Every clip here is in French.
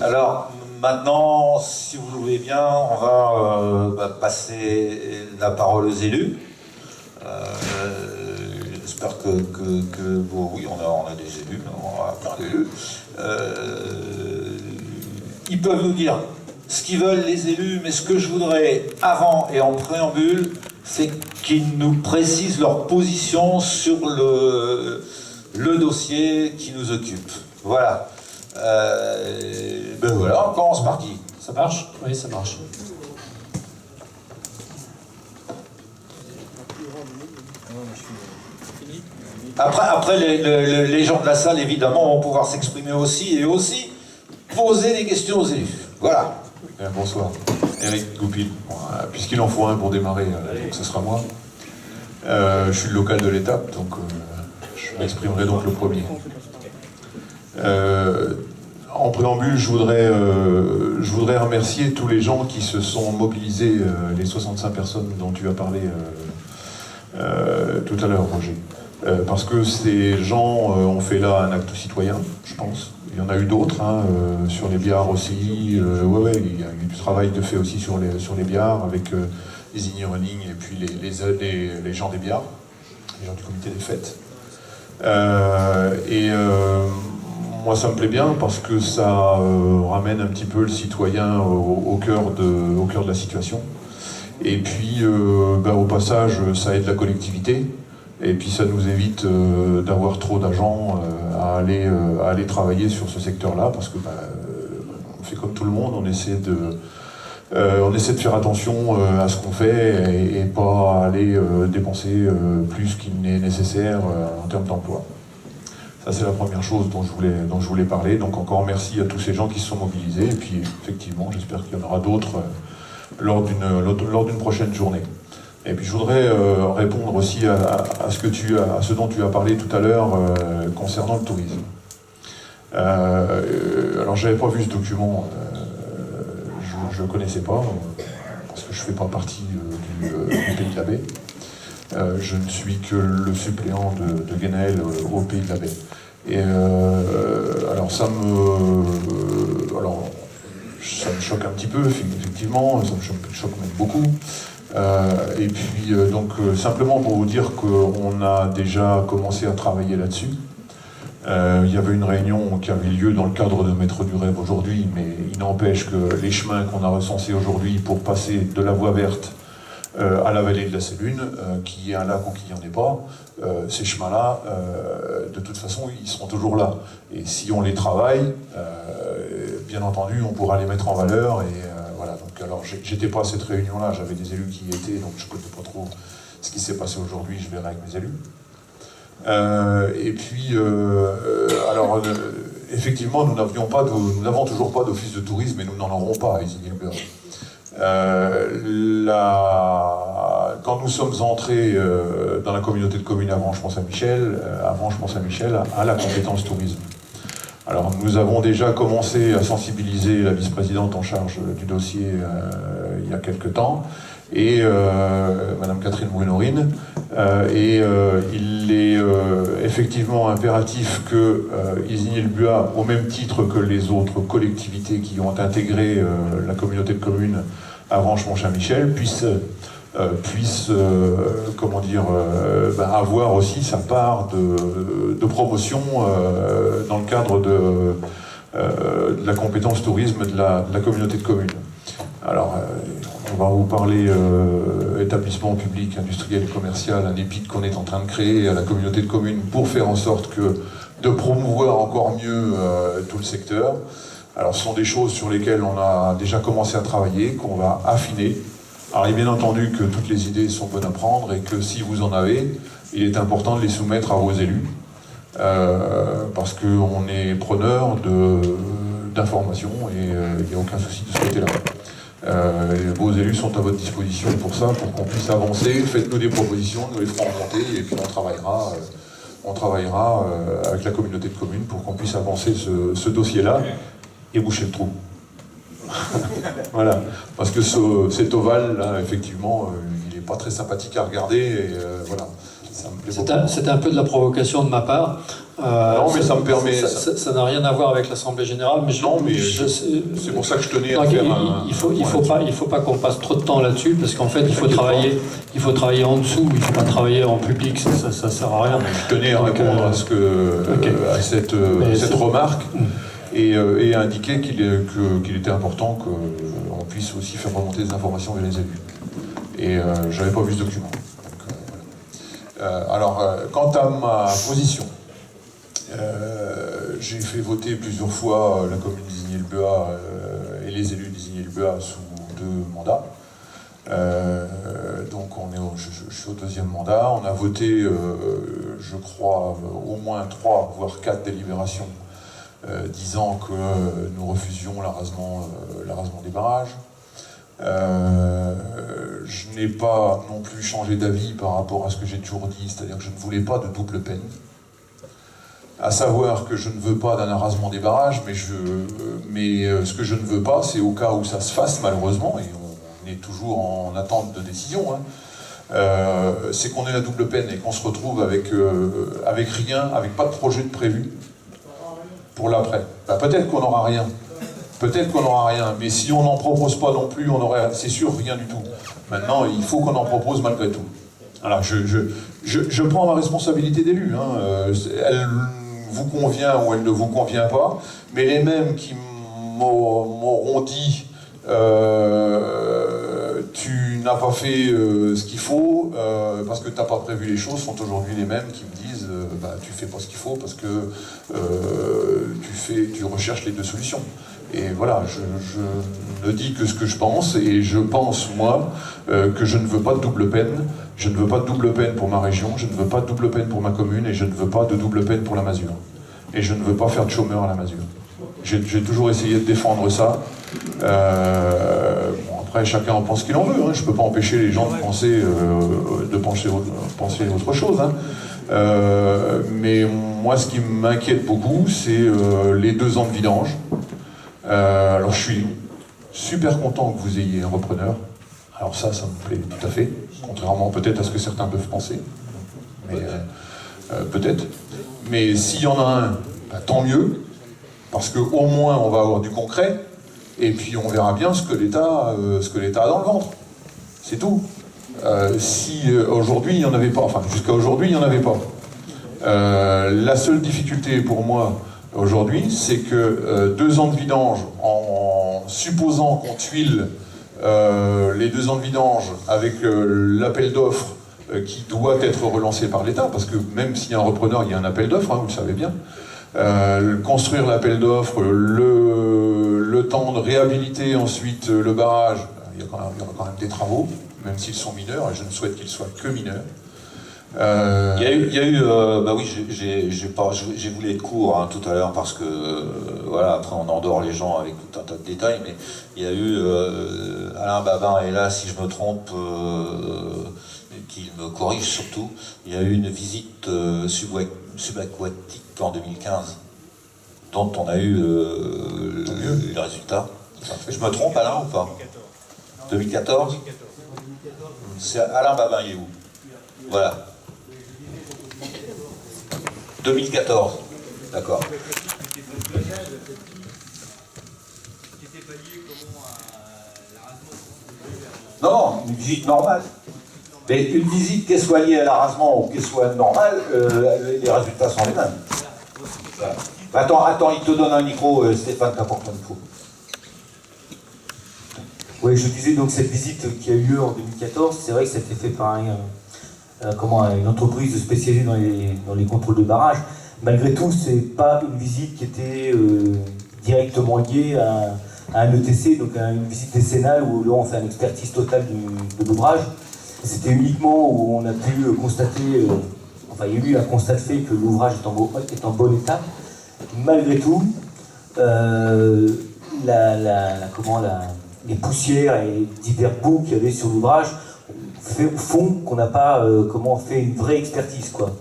Alors, maintenant, si vous le voulez bien, on va passer la parole aux élus. J'espère que bon, oui, on a des élus, on a plein d'élus. Ils peuvent nous dire ce qu'ils veulent, les élus, mais ce que je voudrais, avant et en préambule, c'est qu'ils nous précisent leur position sur le dossier qui nous occupe. Voilà. Ben voilà, on commence par qui? Ça marche? Oui, ça marche. Après les gens de la salle, évidemment, vont pouvoir s'exprimer aussi, et aussi poser des questions aux élus. Voilà. Bonsoir, Eric Goupil. Bon, puisqu'il en faut un pour démarrer, donc ce sera moi. Je suis le local de l'étape, donc je m'exprimerai donc le premier. En préambule, je voudrais remercier tous les gens qui se sont mobilisés, les 65 personnes dont tu as parlé tout à l'heure, Roger. Parce que ces gens ont fait là un acte citoyen, je pense. Il y en a eu d'autres, hein, sur les biards aussi. Ouais, il y a eu du travail de fait aussi sur les biards, avec les Igni Running et puis les gens des biards, les gens du comité des fêtes. Moi, ça me plaît bien parce que ça ramène un petit peu le citoyen au cœur de la situation. Et puis, au passage, ça aide la collectivité. Et puis ça nous évite d'avoir trop d'agents à aller travailler sur ce secteur-là, parce que on fait comme tout le monde, on essaie de faire attention à ce qu'on fait et pas aller dépenser plus qu'il n'est nécessaire en termes d'emploi. Ça, c'est la première chose dont je voulais parler. Donc encore merci à tous ces gens qui se sont mobilisés, et puis effectivement, j'espère qu'il y en aura d'autres lors d'une prochaine journée. Et puis je voudrais répondre aussi à ce dont tu as parlé tout à l'heure concernant le tourisme. Alors j'avais pas vu ce document, je le connaissais pas, parce que je fais pas partie du Pays de la Baie. Je ne suis que le suppléant de Guénaël au Pays de la Baie. Et alors ça me choque un petit peu, effectivement, ça me choque même beaucoup. Et puis simplement pour vous dire qu'on a déjà commencé à travailler là-dessus. Il y avait une réunion qui avait lieu dans le cadre de Maître du Rêve aujourd'hui, mais il n'empêche que les chemins qu'on a recensés aujourd'hui pour passer de la voie verte à la vallée de la Sélune, qu'il y ait un lac ou qu'il n'y en ait pas, ces chemins-là, de toute façon, ils seront toujours là. Et si on les travaille, bien entendu, on pourra les mettre en valeur. Et voilà. Donc, alors, j'étais pas à cette réunion-là, j'avais des élus qui y étaient, donc je ne connais pas trop ce qui s'est passé aujourd'hui, je verrai avec mes élus. Et puis, effectivement, nous n'avons toujours pas d'office de tourisme, et nous n'en aurons pas à Isigny-le-Beurre. Quand nous sommes entrés dans la communauté de communes Avranches-Mont-Saint-Michel, a la compétence tourisme. Alors nous avons déjà commencé à sensibiliser la vice-présidente en charge du dossier il y a quelque temps, et Madame Catherine Brunorine, il est effectivement impératif que Isigny-le-Buat, au même titre que les autres collectivités qui ont intégré la communauté de communes Avranches-Mont-Saint-Michel, puisse avoir aussi sa part de promotion dans le cadre de la compétence tourisme de la communauté de communes. Alors, on va vous parler établissement public, industriel et commercial, un EPIC qu'on est en train de créer à la communauté de communes pour faire en sorte de promouvoir encore mieux tout le secteur. Alors, ce sont des choses sur lesquelles on a déjà commencé à travailler, qu'on va affiner. Alors, il est bien entendu que toutes les idées sont bonnes à prendre et que si vous en avez, il est important de les soumettre à vos élus, parce qu'on est preneur d'informations et il n'y a aucun souci de ce côté-là. Vos élus sont à votre disposition pour ça, pour qu'on puisse avancer. Faites-nous des propositions, nous les ferons remonter et puis on travaillera avec la communauté de communes pour qu'on puisse avancer ce dossier-là et boucher le trou. Voilà, parce que cet ovale là, effectivement, il n'est pas très sympathique à regarder, et voilà, ça me plaît beaucoup. C'est un peu de la provocation de ma part. Non, mais ça me permet... Ça n'a rien à voir avec l'Assemblée Générale, mais c'est pour ça que je tenais à donc, faire il faut pas qu'on passe trop de temps là-dessus, parce qu'en fait, il faut travailler en dessous, il ne faut pas travailler en public, ça sert à rien. Je tenais à répondre à cette remarque et à indiquer qu'il était important qu'on puisse aussi faire remonter des informations vers les élus. Et je n'avais pas vu ce document. Quant à ma position, j'ai fait voter plusieurs fois la commune d'Isigny-le-Buat et les élus d'Isigny-le-Buat sous 2 mandats. Donc je suis au 2e mandat. On a voté, je crois, au moins 3, voire 4 délibérations disant que nous refusions l'arasement des barrages. Je n'ai pas non plus changé d'avis par rapport à ce que j'ai toujours dit, c'est-à-dire que je ne voulais pas de double peine. À savoir que je ne veux pas d'un arasement des barrages, mais ce que je ne veux pas, c'est au cas où ça se fasse malheureusement, et on est toujours en attente de décision, c'est qu'on ait la double peine et qu'on se retrouve avec rien, avec pas de projet de prévu pour l'après. Peut-être qu'on n'aura rien. Peut-être qu'on n'aura rien, mais si on n'en propose pas non plus, on aurait, c'est sûr, rien du tout. Maintenant, il faut qu'on en propose malgré tout. Alors, je prends ma responsabilité d'élu. Elle vous convient ou elle ne vous convient pas, mais les mêmes qui m'auront dit tu n'as pas fait ce qu'il faut parce que tu n'as pas prévu les choses, sont aujourd'hui les mêmes qui me disent tu fais pas ce qu'il faut parce que tu recherches les 2 solutions. Et voilà, je ne dis que ce que je pense, et je pense, moi, que je ne veux pas de double peine. Je ne veux pas de double peine pour ma région, je ne veux pas de double peine pour ma commune, et je ne veux pas de double peine pour la Masure. Et je ne veux pas faire de chômeurs à la Masure. J'ai toujours essayé de défendre ça. Après, chacun en pense ce qu'il en veut. Je ne peux pas empêcher les gens de penser autre chose. Mais moi, ce qui m'inquiète beaucoup, c'est les 2 ans de vidange. Alors je suis super content que vous ayez un repreneur. Alors ça me plaît tout à fait, contrairement peut-être à ce que certains peuvent penser. Mais peut-être. Mais s'il y en a un, tant mieux, parce qu'au moins on va avoir du concret, et puis on verra bien ce que l'État a dans le ventre. C'est tout. Si aujourd'hui il n'y en avait pas, enfin jusqu'à aujourd'hui il n'y en avait pas. La seule difficulté pour moi aujourd'hui, c'est que 2 ans de vidange, en supposant qu'on tuile les 2 ans de vidange avec l'appel d'offres qui doit être relancé par l'État, parce que même s'il y a un repreneur, il y a un appel d'offres, vous le savez bien. Construire l'appel d'offres, le temps de réhabiliter ensuite le barrage, il y aura quand même des travaux, même s'ils sont mineurs, et je ne souhaite qu'ils soient que mineurs. Il y a eu oui, j'ai voulu être court tout à l'heure parce que voilà, après on endort les gens avec tout un tas de détails, mais il y a eu Alain Babin est là si je me trompe, qu'il me corrige surtout. Il y a eu une visite subaquatique en 2015 dont on a eu les résultats. Je me trompe, Alain, ou pas? 2014. C'est Alain Babin, il est où? Voilà. 2014, d'accord. Non, une visite normale. Mais une visite, qu'elle soit liée à l'arasement ou qu'elle soit normale, les résultats sont les mêmes. Attends, il te donne un micro, Stéphane, t'apporte un micro. Oui, je disais donc cette visite qui a eu lieu en 2014, c'est vrai que ça a été fait par une entreprise spécialisée dans les contrôles de barrage. Malgré tout, c'est pas une visite qui était directement liée à un ETC, donc à une visite décennale où là on fait une expertise totale de l'ouvrage. C'était uniquement où on a pu constater, il y a eu un constat de fait que l'ouvrage est en bon état. Malgré tout, les poussières et divers bouts qu'il y avait sur l'ouvrage font qu'on n'a pas fait une vraie expertise, quoi.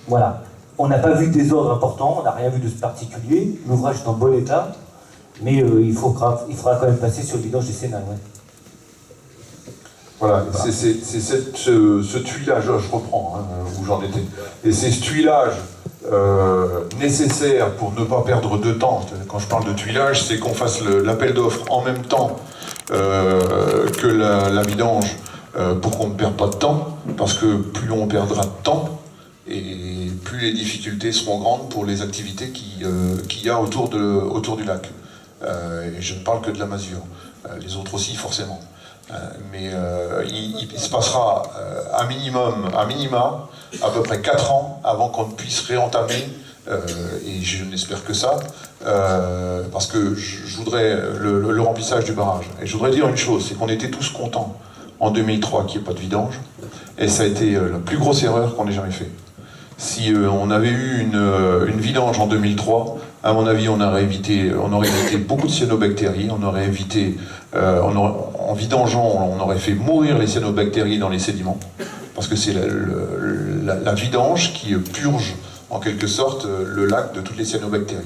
Voilà. On n'a pas vu de désordre important, on n'a rien vu de particulier, l'ouvrage est en bon état, mais il faudra quand même passer sur le vidange décennal. Ouais. Voilà, c'est ce tuilage, je reprends où j'en étais, et c'est ce tuilage nécessaire pour ne pas perdre de temps. Quand je parle de tuilage, c'est qu'on fasse l'appel d'offres en même temps que la vidange pour qu'on ne perde pas de temps, parce que plus on perdra de temps, et plus les difficultés seront grandes pour les activités qu'il y a autour du lac. Et je ne parle que de la masure, les autres aussi forcément. Mais il se passera à minima, à peu près 4 ans avant qu'on ne puisse réentamer, et je n'espère que ça, parce que je voudrais le remplissage du barrage. Et je voudrais dire une chose, c'est qu'on était tous contents en 2003 qu'il n'y ait pas de vidange, et ça a été la plus grosse erreur qu'on ait jamais fait. Si on avait eu une vidange en 2003, à mon avis, on aurait évité beaucoup de cyanobactéries, en vidangeant, on aurait fait mourir les cyanobactéries dans les sédiments, parce que c'est la vidange qui purge, en quelque sorte, le lac de toutes les cyanobactéries.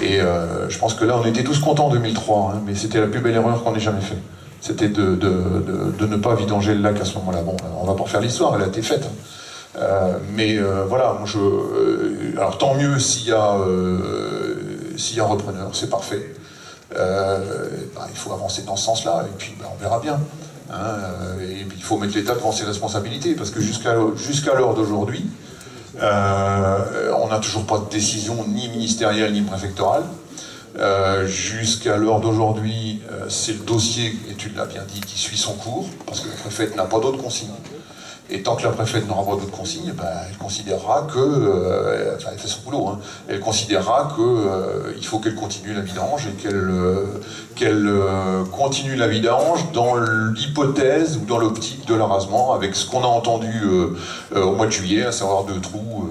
Et je pense que là, on était tous contents en 2003, hein, mais c'était la plus belle erreur qu'on ait jamais fait. C'était de ne pas vidanger le lac à ce moment-là. Bon, on va pas refaire l'histoire, elle a été faite. Mais voilà, alors tant mieux s'il y a un repreneur, c'est parfait. Il faut avancer dans ce sens-là, et puis on verra bien. Hein, et puis il faut mettre l'État devant ses responsabilités, parce que jusqu'à l'heure d'aujourd'hui, on n'a toujours pas de décision ni ministérielle ni préfectorale. Jusqu'à l'heure d'aujourd'hui, c'est le dossier, et tu l'as bien dit, qui suit son cours, parce que la préfète n'a pas d'autre consigne. Et tant que la préfète n'aura pas d'autres consignes, elle considérera que, elle fait son boulot, hein, elle considérera qu'il faut qu'elle continue la vidange et qu'elle continue la vidange dans l'hypothèse ou dans l'optique de l'arasement, avec ce qu'on a entendu au mois de juillet, à savoir 2 trous,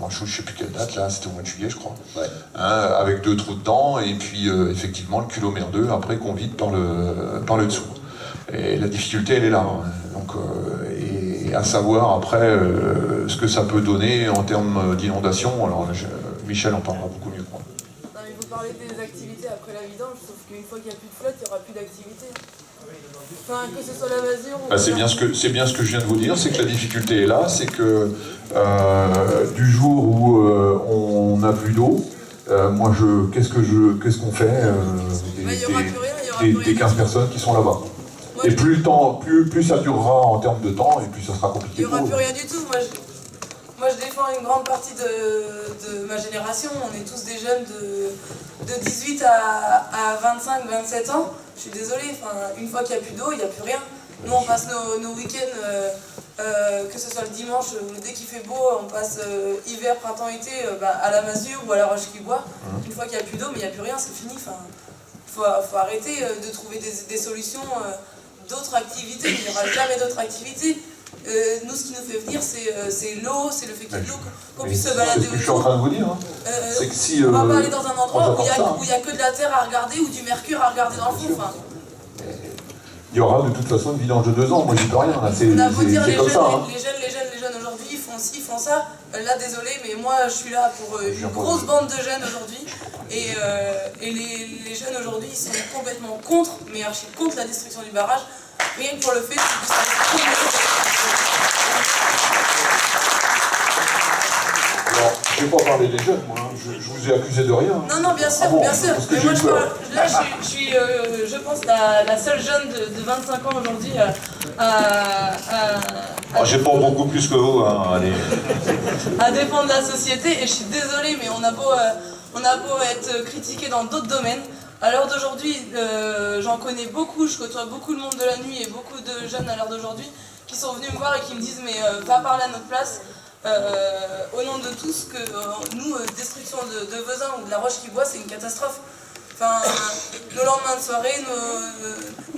je ne sais plus quelle date, là, c'était au mois de juillet, je crois, ouais. Hein, avec 2 trous dedans, et puis effectivement le culot merdeux après qu'on vide par le dessous. Et la difficulté, elle est là. Hein, donc, et à savoir après ce que ça peut donner en termes d'inondation. Alors Michel en parlera beaucoup mieux que moi. Non, mais vous parlez des activités après la vidange, sauf qu'une fois qu'il n'y a plus de flotte, il n'y aura plus d'activité. Enfin, que ce soit la masure ou... c'est bien ce que je viens de vous dire, c'est que la difficulté est là, c'est que du jour où on n'a plus d'eau, qu'est-ce qu'on fait des 15 personnes qui sont là-bas. Et plus le temps, plus ça durera en termes de temps, et plus ça sera compliqué. Il n'y aura plus rien du tout. Moi, je défends une grande partie de ma génération. On est tous des jeunes de 18 à 25, 27 ans. Je suis désolée, une fois qu'il n'y a plus d'eau, il n'y a plus rien. Nous, on passe nos week-ends, que ce soit le dimanche, dès qu'il fait beau, on passe hiver, printemps, été, à la masure ou à la Roche-qui-Bois. Une fois qu'il n'y a plus d'eau, mais il n'y a plus rien, c'est fini. Faut arrêter de trouver des solutions, d'autres activités. Il n'y aura jamais d'autres activités. Nous, ce qui nous fait venir, c'est l'eau, c'est le fait qu'il y ait de l'eau, qu'on puisse se balader. C'est ce que je suis en train de vous dire. Hein. C'est que si, on va pas aller dans un endroit où il n'y a que de la terre à regarder ou du mercure à regarder dans le fond. Il y aura de toute façon une vidange de 2 ans, moi j'y peux rien. C'est comme ça. Hein. Les jeunes aujourd'hui, ils font ci, ils font ça. Là, désolé, mais moi je suis là pour une grosse bande de jeunes aujourd'hui. Et les jeunes aujourd'hui, ils sont complètement contre, mais archi contre la destruction du barrage. Rien que pour le fait que ça Alors, je ne vais pas parler des jeunes, moi, je vous ai accusé de rien. Non, bien sûr, bien sûr. Mais moi, je suis, je pense, la seule jeune de 25 ans aujourd'hui j'ai pas beaucoup plus que vous, hein, allez. À défendre la société, et je suis désolée, mais on a beau être critiqué dans d'autres domaines. À l'heure d'aujourd'hui, j'en connais beaucoup, je côtoie beaucoup le monde de la nuit et beaucoup de jeunes à l'heure d'aujourd'hui qui sont venus me voir et qui me disent mais va parler à notre place au nom de tous que nous, destruction de Vezin ou de la Roche-qui-Bois, c'est une catastrophe. Nos lendemains de soirée,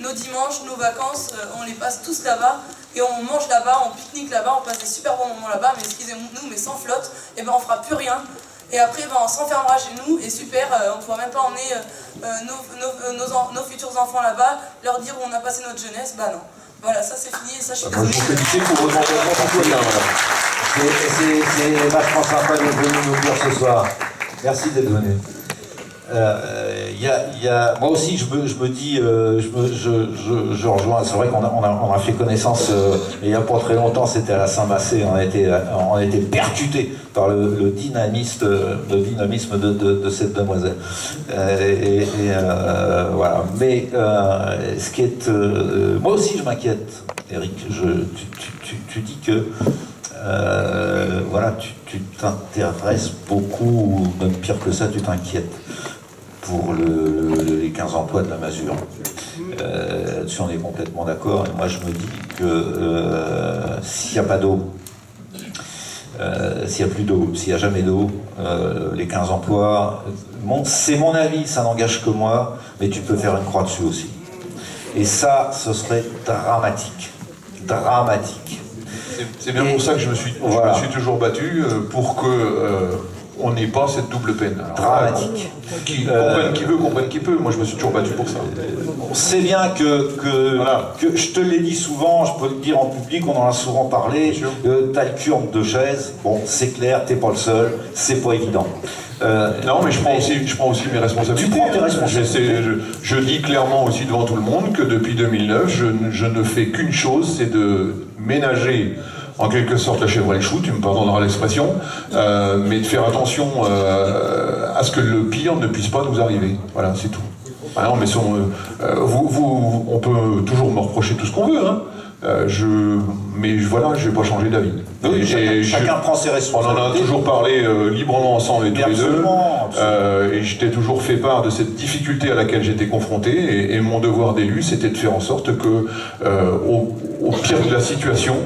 nos dimanches, nos vacances, on les passe tous là-bas et on mange là-bas, on pique-nique là-bas, on passe des super bons moments là-bas, mais excusez-nous, mais sans flotte, et on fera plus rien. Et après, on s'enfermera chez nous, et super, on ne pourra même pas emmener nos futurs enfants là-bas, leur dire où on a passé notre jeunesse, non. Voilà, ça c'est fini, et ça je suis désolée. Je vous félicite pour votre engagement. C'est vachement sympa d'être venu nous dire ce soir. Merci d'être venu. moi aussi, je me dis, je rejoins. C'est vrai qu'on a fait connaissance il n'y a pas très longtemps. C'était à la Saint-Massé. On a été percutés par le dynamisme de cette demoiselle. Voilà. Mais ce qui est, moi aussi, je m'inquiète, Eric. Tu dis que voilà, tu t'intéresses beaucoup, ou même pire que ça, tu t'inquiètes pour les 15 emplois de la Masure. Là-dessus, on est complètement d'accord. Et moi, je me dis que s'il n'y a pas d'eau, s'il n'y a plus d'eau, s'il n'y a jamais d'eau, les 15 emplois, c'est mon avis, ça n'engage que moi, mais tu peux faire une croix dessus aussi. Et ça, ce serait dramatique. Dramatique. C'est bien pour ça que je me suis toujours battu pour que on n'ait pas cette double peine. Alors, dramatique. Qui comprenne qui peut. Moi, je me suis toujours battu pour ça. On sait bien que je te l'ai dit souvent, je peux le dire en public, on en a souvent parlé, t'as le cul entre deux chaises, bon, c'est clair, t'es pas le seul, c'est pas évident. Non, mais je prends aussi mes responsabilités. Tu prends tes responsabilités. Je dis clairement aussi devant tout le monde que depuis 2009, je ne fais qu'une chose, c'est de ménager en quelque sorte la chèvre et le chou, tu me pardonneras l'expression, mais de faire attention à ce que le pire ne puisse pas nous arriver. Voilà, c'est tout. Ah non, mais on peut toujours me reprocher tout ce qu'on veut, hein. Mais voilà, je vais pas changer d'avis. Oui, chacun prend ses responsabilités. On en a toujours parlé librement ensemble et tous les deux. Absolument. Et je t'ai toujours fait part de cette difficulté à laquelle j'étais confronté. Et mon devoir d'élu, c'était de faire en sorte que, au pire de la situation,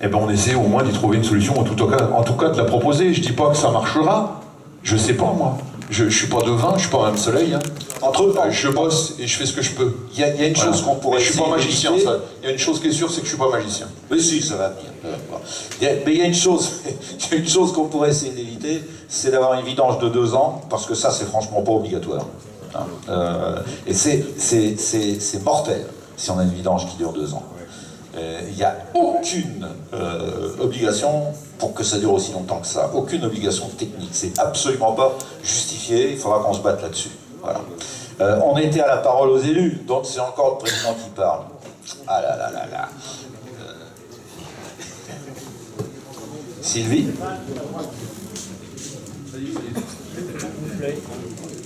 eh ben on essaie au moins d'y trouver une solution, en tout cas de la proposer. Je dis pas que ça marchera, je sais pas moi. Je suis pas devin, je suis pas un soleil. Hein. Je bosse et je fais ce que je peux. Il y a une chose qu'on pourrait. Je suis pas magicien, ça. Il y a une chose qui est sûre, c'est que je suis pas magicien. Mais si, ça va venir. Mais il y a une chose qu'on pourrait essayer d'éviter, c'est d'avoir une vidange de 2 ans, parce que ça, c'est franchement pas obligatoire. Et c'est mortel si on a une vidange qui dure 2 ans. Il n'y a aucune obligation pour que ça dure aussi longtemps que ça. Aucune obligation technique. C'est absolument pas justifié. Il faudra qu'on se batte là-dessus. Voilà. On était à la parole aux élus, donc c'est encore le président qui parle. Ah là là là là. Sylvie ?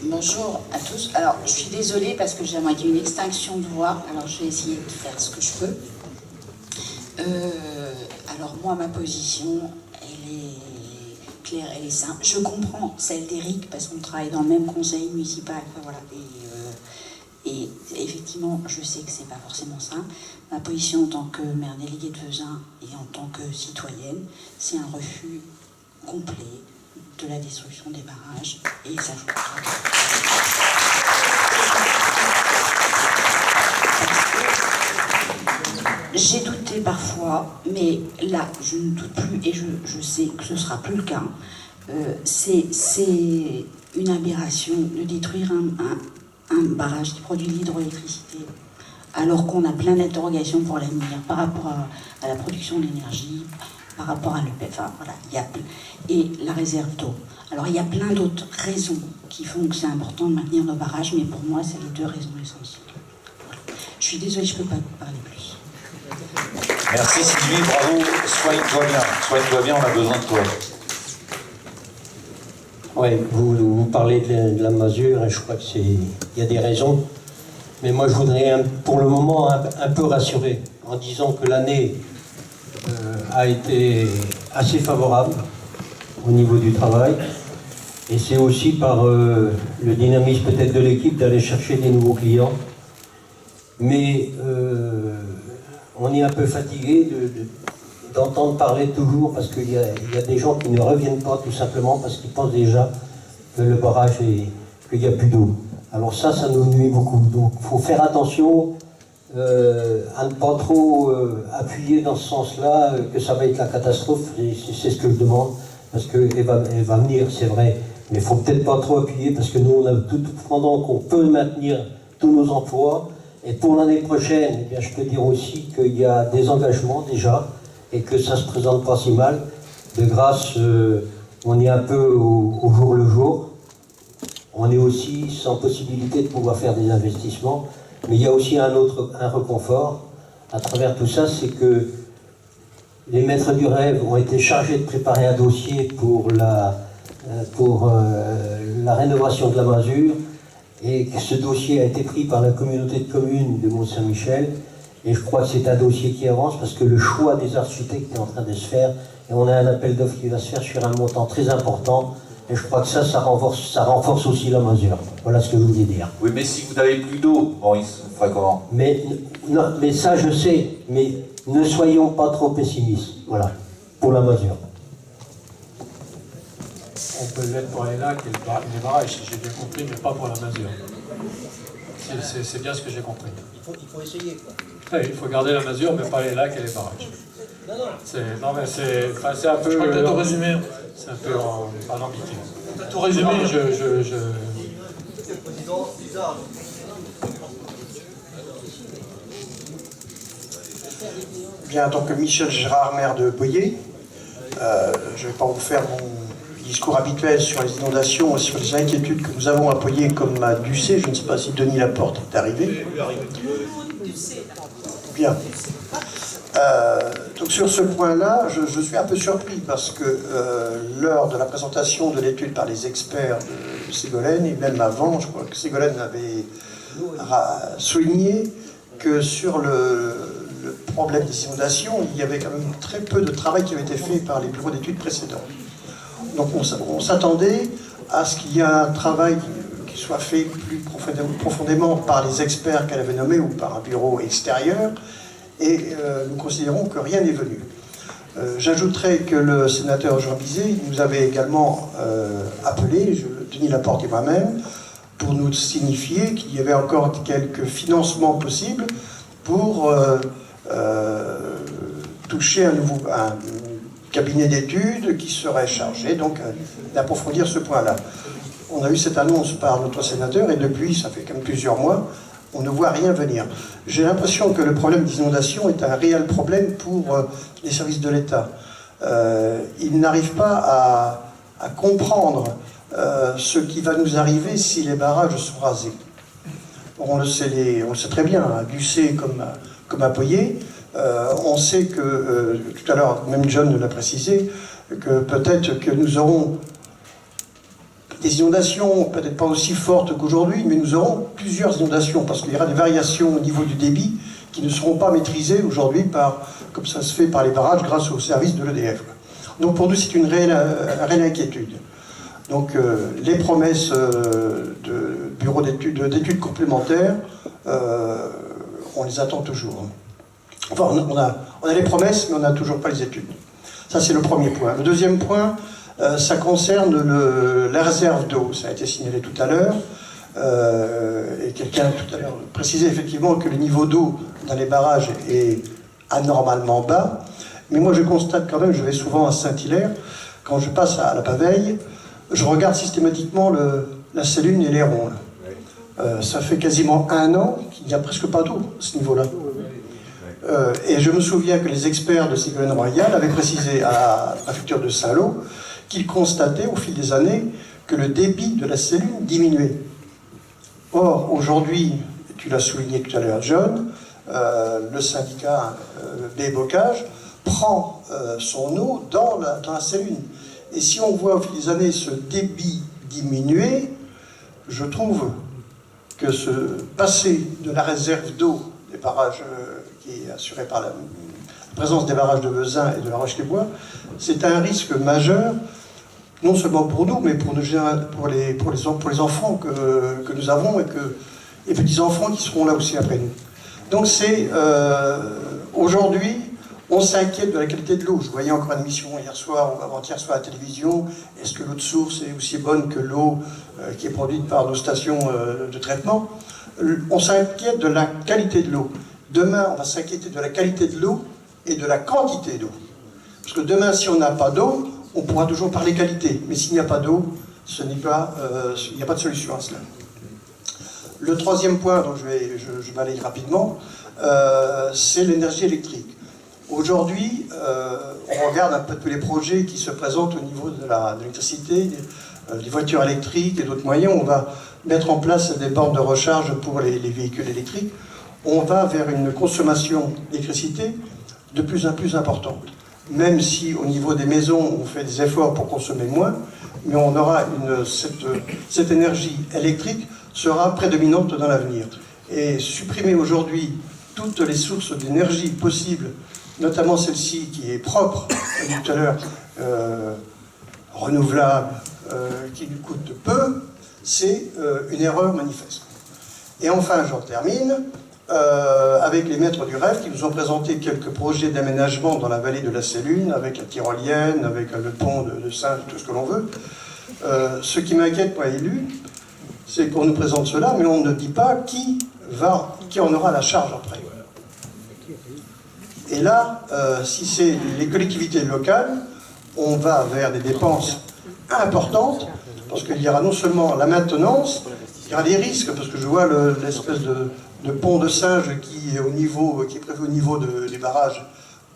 Bonjour à tous. Alors, je suis désolée parce que j'ai à moitié une extinction de voix, alors je vais essayer de faire ce que je peux. Alors moi, ma position, elle est claire, elle est simple. Je comprends celle d'Éric parce qu'on travaille dans le même conseil municipal. Voilà. Et effectivement, je sais que c'est pas forcément simple. Ma position en tant que maire déléguée de Vezins et en tant que citoyenne, c'est un refus complet de la destruction des barrages. Et ça, je crois. J'ai douté parfois, mais là, je ne doute plus et je sais que ce ne sera plus le cas. C'est une aberration de détruire un barrage qui produit de l'hydroélectricité, alors qu'on a plein d'interrogations pour l'avenir par rapport à la production d'énergie, par rapport à l'EPF. Enfin, voilà, et la réserve d'eau. Alors, il y a plein d'autres raisons qui font que c'est important de maintenir nos barrages, mais pour moi, c'est les 2 raisons essentielles. Voilà. Je suis désolée, je ne peux pas parler plus. Merci Sylvie, bravo, soigne-toi bien. Soigne-toi bien, on a besoin de toi. Oui, vous parlez de la Masure, et je crois qu'il y a des raisons. Mais moi, je voudrais pour le moment un peu rassurer en disant que l'année a été assez favorable au niveau du travail. Et c'est aussi par le dynamisme peut-être de l'équipe d'aller chercher des nouveaux clients. Mais on est un peu fatigué d'entendre parler toujours, parce qu'il y a des gens qui ne reviennent pas tout simplement parce qu'ils pensent déjà que le barrage qu'il n'y a plus d'eau. Alors ça nous nuit beaucoup. Donc il faut faire attention à ne pas trop appuyer dans ce sens-là, que ça va être la catastrophe. C'est ce que je demande, parce qu'elle va venir, c'est vrai. Mais il ne faut peut-être pas trop appuyer, parce que nous, on a tout pendant qu'on peut maintenir tous nos emplois. Et pour l'année prochaine, eh bien, je peux dire aussi qu'il y a des engagements déjà, et que ça ne se présente pas si mal. De grâce, on est un peu au jour le jour. on est aussi sans possibilité de pouvoir faire des investissements. Mais il y a aussi un reconfort à travers tout ça, c'est que les maîtres du rêve ont été chargés de préparer un dossier pour la rénovation de la masure, et que ce dossier a été pris par la communauté de communes de Mont-Saint-Michel, et je crois que c'est un dossier qui avance parce que le choix des architectes est en train de se faire, et on a un appel d'offres qui va se faire sur un montant très important, et je crois que ça renforce aussi la masure. Voilà ce que je voulais dire. Oui, mais si vous n'avez plus d'eau, Maurice, vous ferez comment? Mais ça je sais, mais ne soyons pas trop pessimistes, voilà, pour la mesure. On peut l'être pour les lacs et les barrages, si j'ai bien compris, mais pas pour la masure. C'est bien ce que j'ai compris. Il faut essayer, quoi. Oui, il faut garder la masure, mais pas les lacs et les barrages. Non, mais c'est un peu... Je crois que tu as tout résumé. C'est un peu en ambiguïté. Tu as tout résumé. Bien, donc Michel Gérard, maire de Boyer. Je ne vais pas vous faire mon discours habituel sur les inondations et sur les inquiétudes que nous avons à Boyer comme à Ducé. Je ne sais pas si Denis Laporte est arrivé. Bien. Donc sur ce point-là, je suis un peu surpris parce que lors de la présentation de l'étude par les experts de Ségolène, et même avant, je crois que Ségolène avait souligné que sur le problème des inondations, il y avait quand même très peu de travail qui avait été fait par les bureaux d'études précédents. Donc on s'attendait à ce qu'il y ait un travail qui soit fait plus profondément par les experts qu'elle avait nommés ou par un bureau extérieur, et nous considérons que rien n'est venu. J'ajouterai que le sénateur Jean Bizet nous avait également appelé, Denis Laporte et moi-même, pour nous signifier qu'il y avait encore quelques financements possibles pour toucher un cabinet d'études qui serait chargé donc d'approfondir ce point-là. On a eu cette annonce par notre sénateur et depuis, ça fait quand même plusieurs mois, on ne voit rien venir. J'ai l'impression que le problème d'inondation est un réel problème pour les services de l'État. Ils n'arrivent pas à comprendre ce qui va nous arriver si les barrages sont rasés. On le sait très bien, à Ducé comme à Boyer. On sait que, tout à l'heure, même John l'a précisé, que peut-être que nous aurons des inondations, peut-être pas aussi fortes qu'aujourd'hui, mais nous aurons plusieurs inondations, parce qu'il y aura des variations au niveau du débit qui ne seront pas maîtrisées aujourd'hui, comme ça se fait par les barrages, grâce au service de l'EDF. Donc pour nous, c'est une réelle inquiétude. Donc les promesses de bureaux d'études complémentaires, on les attend toujours. Enfin, on a les promesses, mais on n'a toujours pas les études. Ça, c'est le premier point. Le deuxième point, ça concerne la réserve d'eau. Ça a été signalé tout à l'heure. Et quelqu'un tout à l'heure précisait effectivement que le niveau d'eau dans les barrages est anormalement bas. Mais moi, je constate quand même, je vais souvent à Saint-Hilaire, quand je passe à la Paveille, je regarde systématiquement la Célune et les ronds. Ça fait quasiment 1 an qu'il n'y a presque pas d'eau à ce niveau-là. Et je me souviens que les experts de Ségolène Royal avaient précisé à la préfecture de Saint-Lô qu'ils constataient au fil des années que le débit de la Célune diminuait. Or, aujourd'hui, tu l'as souligné tout à l'heure, John, le syndicat des bocages prend son eau dans la Célune. Et si on voit au fil des années ce débit diminuer, je trouve que ce passer de la réserve d'eau des barrages qui est assurée par la présence des barrages de Vezin et de la Roche-les-Bois, c'est un risque majeur, non seulement pour nous, mais pour les enfants que nous avons et les petits-enfants qui seront là aussi après nous. Donc c'est aujourd'hui, on s'inquiète de la qualité de l'eau. Je voyais encore une émission hier soir ou avant-hier soir à la télévision. Est-ce que l'eau de source est aussi bonne que l'eau qui est produite par nos stations de traitement? On s'inquiète de la qualité de l'eau. Demain, on va s'inquiéter de la qualité de l'eau et de la quantité d'eau. Parce que demain, si on n'a pas d'eau, on pourra toujours parler qualité. Mais s'il n'y a pas d'eau, il n'y a pas de solution à cela. Le troisième point, dont je vais aller rapidement, c'est l'énergie électrique. Aujourd'hui, on regarde un peu tous les projets qui se présentent au niveau de l'électricité, des voitures électriques et d'autres moyens. On va mettre en place des bornes de recharge pour les véhicules électriques. On va vers une consommation d'électricité de plus en plus importante. Même si au niveau des maisons, on fait des efforts pour consommer moins, mais on aura cette énergie électrique sera prédominante dans l'avenir. Et supprimer aujourd'hui toutes les sources d'énergie possibles, notamment celle-ci qui est propre, on dit tout à l'heure, renouvelable, qui nous coûte peu, c'est une erreur manifeste. Et enfin, j'en termine, avec les maîtres du rêve qui nous ont présenté quelques projets d'aménagement dans la vallée de la Sélune, avec la tyrolienne, avec le pont de Singe, tout ce que l'on veut. Ce qui m'inquiète, moi, élu, c'est qu'on nous présente cela, mais on ne dit pas qui en aura la charge après. Et là, si c'est les collectivités locales, on va vers des dépenses importantes, parce qu'il y aura non seulement la maintenance, il y aura des risques, parce que je vois l'espèce de pont de Singe qui est prévu au niveau des barrages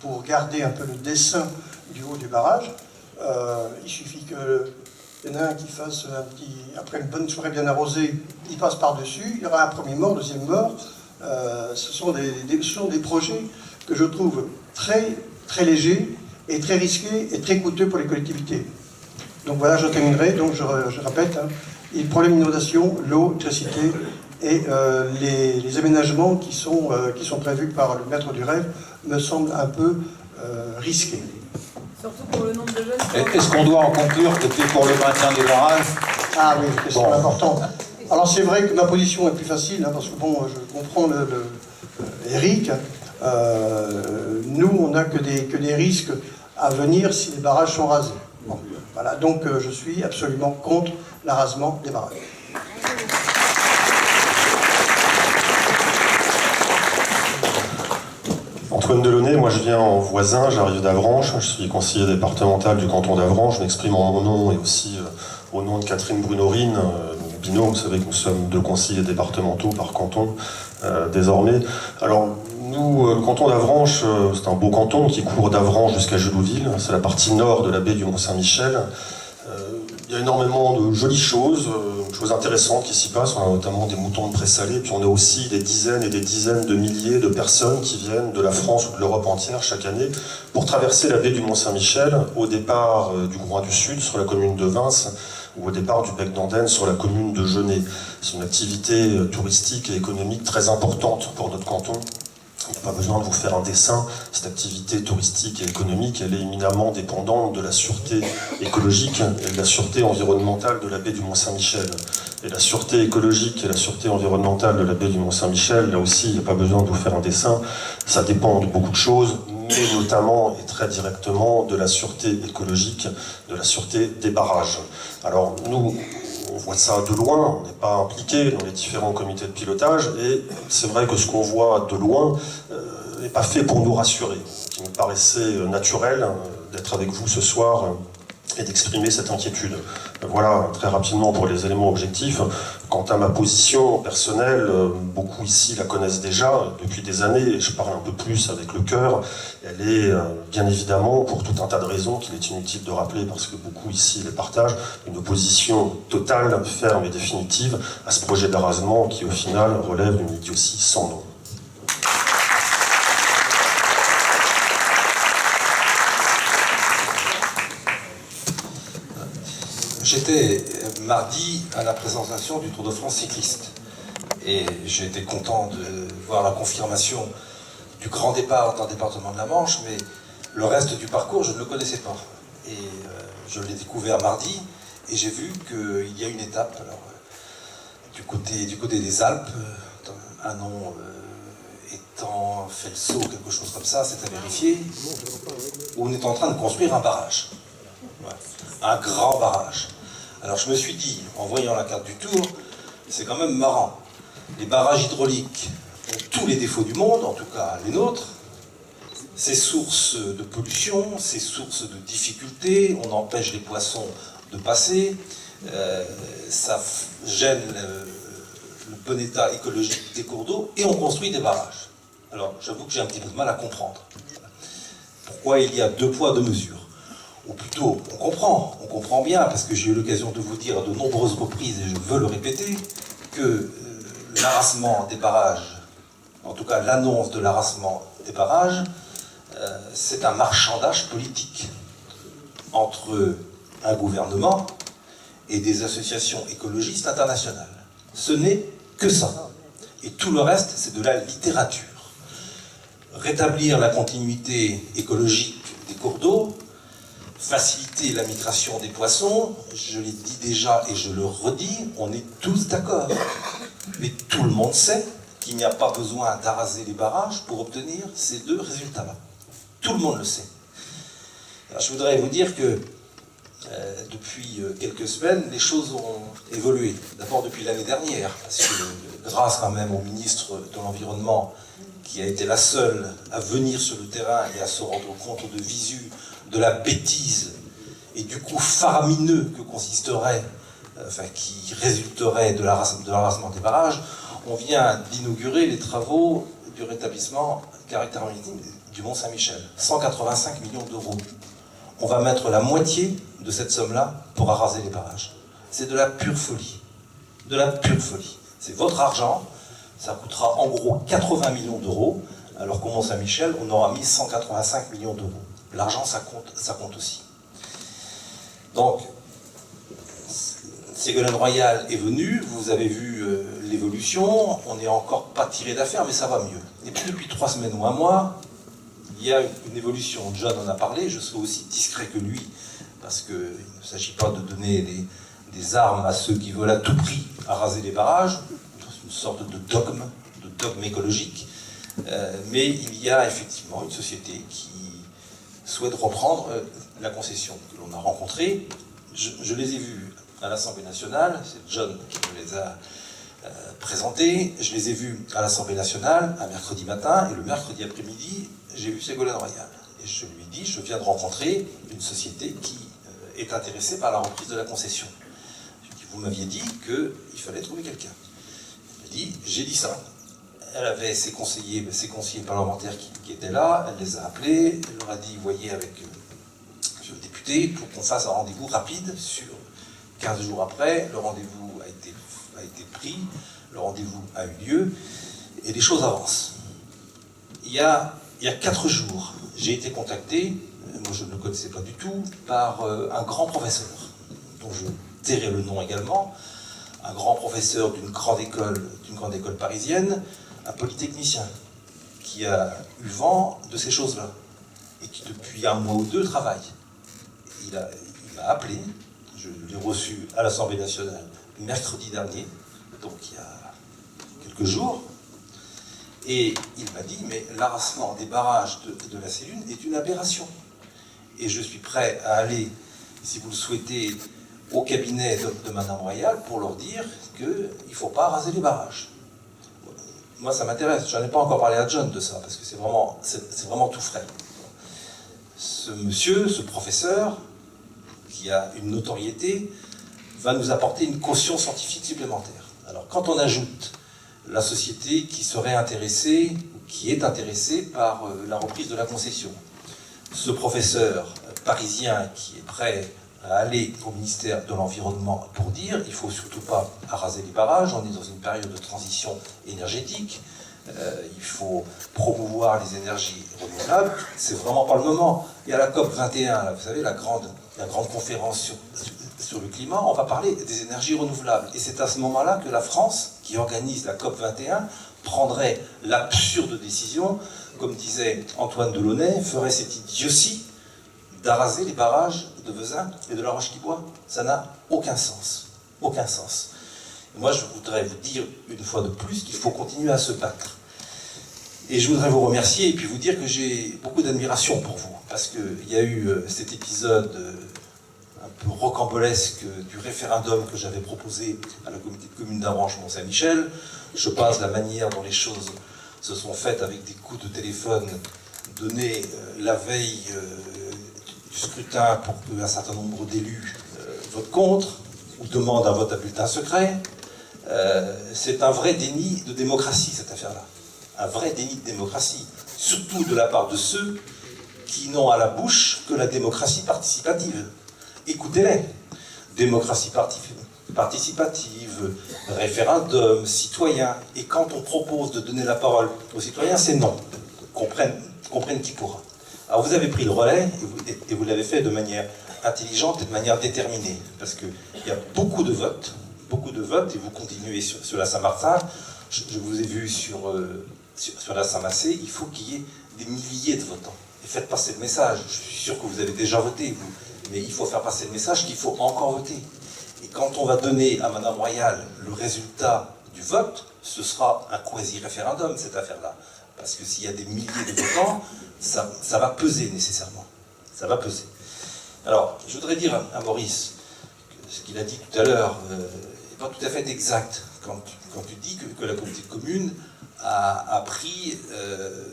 pour garder un peu le dessin du haut du barrage. Il suffit qu'il y en a un qui fasse après une bonne soirée bien arrosée, il passe par-dessus, il y aura un premier mort, deuxième mort. Ce sont des projets que je trouve très, très légers et très risqués et très coûteux pour les collectivités. Donc voilà, je terminerai. Donc je répète, le problème d'inondation, l'eau, l'électricité et les aménagements qui sont prévus par le maître du rêve me semblent un peu risqués. Surtout pour le nombre de jeunes. Est-ce qu'on doit en conclure que c'est pour le maintien des barrages? Ah oui, c'est important. Alors c'est vrai que ma position est plus facile, hein, parce que bon, je comprends Eric. Nous, on n'a que des risques à venir si les barrages sont rasés. Bon, voilà, donc je suis absolument contre l'arasement des barrages. Antoine Delaunay, moi je viens en voisin, j'arrive d'Avranches, je suis conseiller départemental du canton d'Avranches, je m'exprime en mon nom et aussi au nom de Catherine Brunorine, mon binôme. Vous savez que nous sommes 2 conseillers départementaux par canton désormais. Alors nous, le canton d'Avranches, c'est un beau canton qui court d'Avranches jusqu'à Gelouville, c'est la partie nord de la baie du Mont-Saint-Michel. Il y a énormément de jolies choses intéressantes qui s'y passent. On a notamment des moutons de présalé, puis on a aussi des dizaines et des dizaines de milliers de personnes qui viennent de la France ou de l'Europe entière chaque année pour traverser la baie du Mont-Saint-Michel au départ du Groin du Sud sur la commune de Vins ou au départ du Bec d'Andenne sur la commune de Genêt. C'est une activité touristique et économique très importante pour notre canton. Il n'y a pas besoin de vous faire un dessin. Cette activité touristique et économique, elle est éminemment dépendante de la sûreté écologique et de la sûreté environnementale de la baie du Mont-Saint-Michel. Et la sûreté écologique et la sûreté environnementale de la baie du Mont-Saint-Michel, là aussi, il n'y a pas besoin de vous faire un dessin. Ça dépend de beaucoup de choses, mais notamment et très directement de la sûreté écologique, de la sûreté des barrages. Alors nous, on voit ça de loin, on n'est pas impliqué dans les différents comités de pilotage, et c'est vrai que ce qu'on voit de loin n'est pas fait pour nous rassurer. Il me paraissait naturel d'être avec vous ce soir et d'exprimer cette inquiétude. Voilà, très rapidement pour les éléments objectifs. Quant à ma position personnelle, beaucoup ici la connaissent déjà depuis des années, et je parle un peu plus avec le cœur. Elle est bien évidemment, pour tout un tas de raisons qu'il est inutile de rappeler parce que beaucoup ici les partagent, une opposition totale, ferme et définitive à ce projet d'arasement qui au final relève d'une idiotie sans nom. J'étais mardi à la présentation du Tour de France cycliste et j'ai été content de voir la confirmation du grand départ dans le département de la Manche, mais le reste du parcours je ne le connaissais pas et je l'ai découvert mardi et j'ai vu qu'il y a une étape alors, du côté des Alpes, un nom étant Felso, quelque chose comme ça, c'est à vérifier, où on est en train de construire un barrage. Voilà. Un grand barrage. Alors je me suis dit, en voyant la carte du Tour, c'est quand même marrant. Les barrages hydrauliques ont tous les défauts du monde, en tout cas les nôtres. C'est source de pollution, c'est source de difficultés, on empêche les poissons de passer, ça gêne le bon état écologique des cours d'eau, et on construit des barrages. Alors j'avoue que j'ai un petit peu de mal à comprendre. Pourquoi il y a 2 poids, 2 mesures? Ou plutôt, on comprend bien, parce que j'ai eu l'occasion de vous dire à de nombreuses reprises, et je veux le répéter, que l'arasement des barrages, en tout cas l'annonce de l'arasement des barrages, c'est un marchandage politique entre un gouvernement et des associations écologistes internationales. Ce n'est que ça. Et tout le reste, c'est de la littérature. Rétablir la continuité écologique des cours d'eau, faciliter la migration des poissons, je l'ai dit déjà et je le redis, on est tous d'accord. Mais tout le monde sait qu'il n'y a pas besoin d'araser les barrages pour obtenir ces 2 résultats-là. Tout le monde le sait. Alors, je voudrais vous dire que depuis quelques semaines, les choses ont évolué. D'abord depuis l'année dernière, parce que grâce quand même au ministre de l'Environnement, qui a été la seule à venir sur le terrain et à se rendre compte de visu de la bêtise et du coût faramineux que consisterait, qui résulterait de l'arasement des barrages, on vient d'inaugurer les travaux du rétablissement caractère maritime du Mont-Saint-Michel. 185 millions d'euros. On va mettre la moitié de cette somme-là pour araser les barrages. C'est de la pure folie. De la pure folie. C'est votre argent, ça coûtera en gros 80 millions d'euros, alors qu'au Mont-Saint-Michel, on aura mis 185 millions d'euros. L'argent, ça compte aussi. Donc, Ségolène Royal est venue, vous avez vu l'évolution, on n'est encore pas tiré d'affaire, mais ça va mieux. Et puis depuis 3 semaines ou un mois, il y a une évolution. John en a parlé, je serai aussi discret que lui, parce qu'il ne s'agit pas de donner des armes à ceux qui veulent à tout prix araser les barrages, c'est une sorte de dogme écologique, mais il y a effectivement une société qui souhaite reprendre la concession que l'on a rencontrée. Je les ai vus à l'Assemblée nationale, c'est John qui me les a présentés, je les ai vus à l'Assemblée nationale un mercredi matin, et le mercredi après-midi, j'ai vu Ségolène Royal. Et je lui ai dit, je viens de rencontrer une société qui est intéressée par la reprise de la concession. Vous m'aviez dit qu'il fallait trouver quelqu'un. Elle m'a dit, j'ai dit ça. Elle avait ses conseillers parlementaires qui étaient là, elle les a appelés, elle leur a dit, voyez avec le député, pour qu'on fasse un rendez-vous rapide sur 15 jours après, le rendez-vous a été pris, le rendez-vous a eu lieu, et les choses avancent. Il y a 4 jours, j'ai été contacté, moi je ne le connaissais pas du tout, par un grand professeur, dont je tairai le nom également, un grand professeur d'une grande école parisienne, un polytechnicien, qui a eu vent de ces choses-là, et qui depuis 1 mois ou 2 travaille. Il m'a appelé, je l'ai reçu à l'Assemblée nationale mercredi dernier, donc il y a quelques jours, et il m'a dit, mais l'arasement des barrages de la Célune est une aberration. Et je suis prêt à aller, si vous le souhaitez, au cabinet de Madame Royal pour leur dire qu'il ne faut pas raser les barrages. Moi, ça m'intéresse. Je n'en ai pas encore parlé à John de ça, parce que c'est vraiment tout frais. Ce monsieur, ce professeur, qui a une notoriété, va nous apporter une caution scientifique supplémentaire. Alors, quand on ajoute la société qui serait intéressée, qui est intéressée par la reprise de la concession, ce professeur parisien qui est prêt à aller au ministère de l'Environnement pour dire il ne faut surtout pas araser les barrages, on est dans une période de transition énergétique, il faut promouvoir les énergies renouvelables, c'est vraiment pas le moment. Il y a la COP 21, là, vous savez, la grande conférence sur le climat, on va parler des énergies renouvelables. Et c'est à ce moment-là que la France, qui organise la COP 21, prendrait l'absurde décision, comme disait Antoine Delaunay, ferait cette idiotie d'araser les barrages de Vezin et de la Roche-qui-Boit. Ça n'a aucun sens. Aucun sens. Et moi, je voudrais vous dire une fois de plus qu'il faut continuer à se battre. Et je voudrais vous remercier et puis vous dire que j'ai beaucoup d'admiration pour vous. Parce qu'il y a eu cet épisode un peu rocambolesque du référendum que j'avais proposé à la communauté de communes d'Avranches Mont-Saint-Michel. Je pense la manière dont les choses se sont faites avec des coups de téléphone donnés la veille du scrutin pour qu'un certain nombre d'élus votent contre ou demandent un vote à bulletin secret. C'est un vrai déni de démocratie, cette affaire-là. Un vrai déni de démocratie, surtout de la part de ceux qui n'ont à la bouche que la démocratie participative. Écoutez-les. Démocratie participative, référendum, citoyen. Et quand on propose de donner la parole aux citoyens, c'est non. Comprenne qui pourra. Alors vous avez pris le relais et vous l'avez fait de manière intelligente et de manière déterminée. Parce qu'il y a beaucoup de votes, et vous continuez sur la Saint-Martin. Je vous ai vu sur la Saint-Massé, il faut qu'il y ait des milliers de votants. Et faites passer le message. Je suis sûr que vous avez déjà voté, vous. Mais il faut faire passer le message qu'il faut encore voter. Et quand on va donner à Madame Royal le résultat du vote, ce sera un quasi-référendum, cette affaire-là. Parce que s'il y a des milliers de votants, ça va peser nécessairement. Ça va peser. Alors, je voudrais dire à Maurice que ce qu'il a dit tout à l'heure n'est pas tout à fait exact. Quand tu dis que la communauté de communes a pris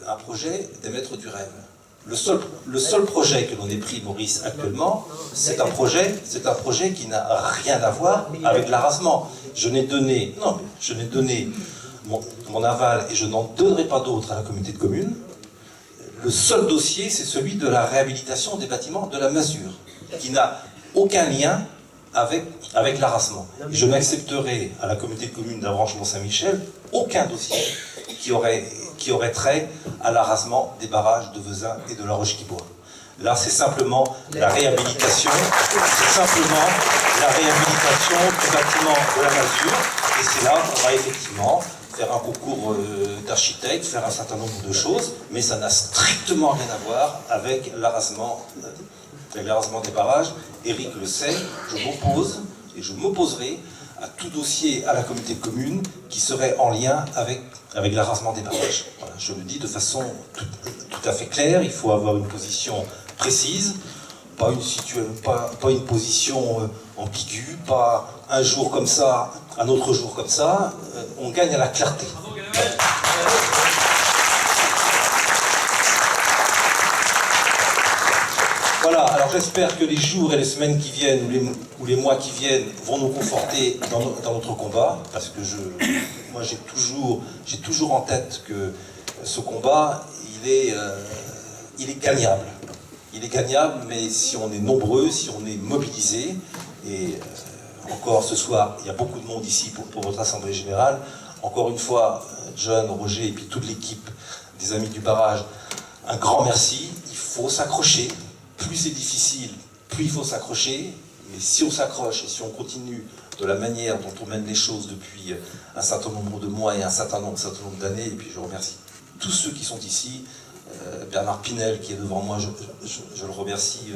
un projet des maîtres du rêve. Le seul projet que l'on ait pris, Maurice, actuellement, c'est un projet qui n'a rien à voir avec l'arasement. Je n'ai donné mon aval et je n'en donnerai pas d'autre à la communauté de communes. Le seul dossier, c'est celui de la réhabilitation des bâtiments de la Masure, qui n'a aucun lien avec l'arasement. Je n'accepterai à la communauté de communes d'Avranches Mont-Saint-Michel aucun dossier qui aurait trait à l'arasement des barrages de Vezin et de la Roche-qui-Boit. Là, c'est simplement la réhabilitation du bâtiment de la Masure, et c'est là qu'on va effectivement faire un concours d'architectes, faire un certain nombre de choses, mais ça n'a strictement rien à voir avec l'arasement des barrages. Éric le sait, je m'oppose et je m'opposerai à tout dossier à la communauté de communes qui serait en lien avec l'arasement des barrages. Voilà, je le dis de façon tout à fait claire, il faut avoir une position précise, pas une position ambiguë, pas un jour comme ça, un autre jour comme ça, on gagne à la clarté. Voilà, alors j'espère que les jours et les semaines qui viennent, ou les mois qui viennent, vont nous conforter dans notre combat, parce que moi j'ai toujours en tête que ce combat, il est gagnable. Il est gagnable, mais si on est nombreux, si on est mobilisés, et encore ce soir, il y a beaucoup de monde ici pour votre assemblée générale. Encore une fois, John, Roger et puis toute l'équipe des Amis du Barrage, un grand merci. Il faut s'accrocher. Plus c'est difficile, plus il faut s'accrocher. Mais si on s'accroche et si on continue de la manière dont on mène les choses depuis un certain nombre de mois et un certain nombre d'années, et puis je remercie tous ceux qui sont ici, Bernard Pinel qui est devant moi, je le remercie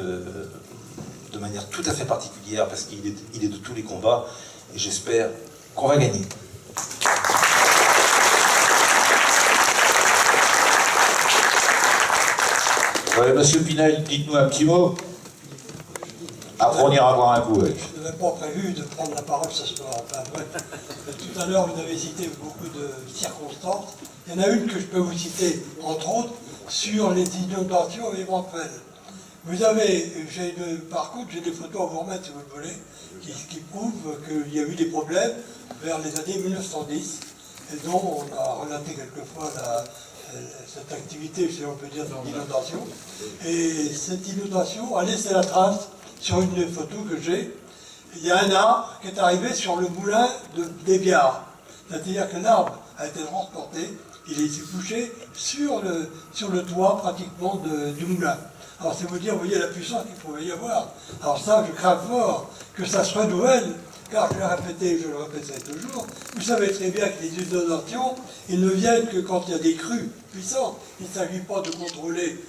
de manière tout à fait particulière parce qu'il est de tous les combats et j'espère qu'on va gagner. Ouais, Monsieur Pinel, dites-nous un petit mot. Après, on ira boire un coup. Ouais. Je n'avais pas prévu de prendre la parole ce soir. Enfin, bref. Tout à l'heure, vous avez cité beaucoup de circonstances. Il y en a une que je peux vous citer, entre autres, sur les inondations éventuelles. Vous avez, par contre, j'ai des photos à vous remettre si vous le voulez, qui prouvent qu'il y a eu des problèmes vers les années 1910, et dont on a relaté quelquefois cette activité, si on peut dire, dans l'inondation. Et cette inondation a laissé la trace sur une des photos que j'ai. Il y a un arbre qui est arrivé sur le moulin des Biards. C'est-à-dire que l'arbre a été transporté, il est couché sur le toit pratiquement du moulin. Alors c'est vous dire, vous voyez la puissance qu'il pouvait y avoir. Alors ça, je crains fort que ça se renouvelle, car je le répéterai toujours, vous savez très bien que les inondations, ils ne viennent que quand il y a des crues puissantes. Il ne s'agit pas de contrôler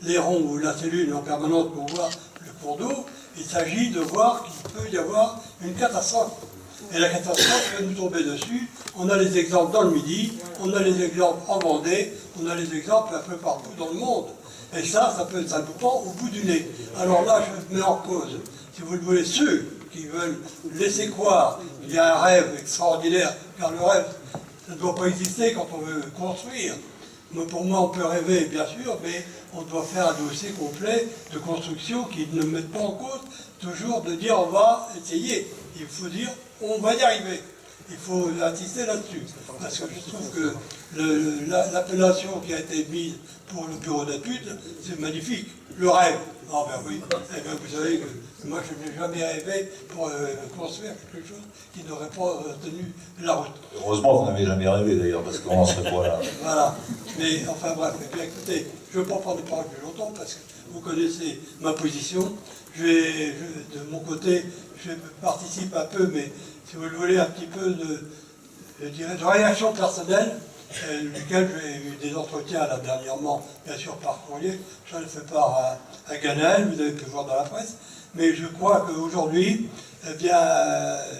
l'airon ou la cellule en permanence pour voir le cours d'eau, il s'agit de voir qu'il peut y avoir une catastrophe. Et la catastrophe va nous tomber dessus. On a les exemples dans le Midi, on a les exemples en Vendée, on a les exemples un peu partout dans le monde. Et ça peut être un bouton au bout du nez. Alors là, je mets en cause, si vous le voulez, ceux qui veulent laisser croire qu'il y a un rêve extraordinaire, car le rêve, ça ne doit pas exister quand on veut construire. Mais pour moi, on peut rêver, bien sûr, mais on doit faire un dossier complet de construction qui ne met pas en cause toujours de dire on va essayer. Il faut dire on va y arriver. Il faut insister là-dessus, parce que je trouve que l'appellation qui a été mise pour le bureau d'études, c'est magnifique. Le rêve. Ah ben oui, eh bien, vous savez que moi je n'ai jamais rêvé pour construire quelque chose qui n'aurait pas tenu la route. Heureusement que vous n'avez jamais rêvé d'ailleurs, parce qu'on n'en serait pas là. Voilà, mais enfin bref, eh bien, écoutez, je ne veux pas prendre des paroles plus longtemps parce que vous connaissez ma position. De mon côté, je participe un peu, mais si vous le voulez, un petit peu de réaction personnelle, duquel j'ai eu des entretiens là dernièrement, bien sûr par courrier. J'en ai fait part à Ganaël, vous avez pu voir dans la presse, mais je crois qu'aujourd'hui, eh bien,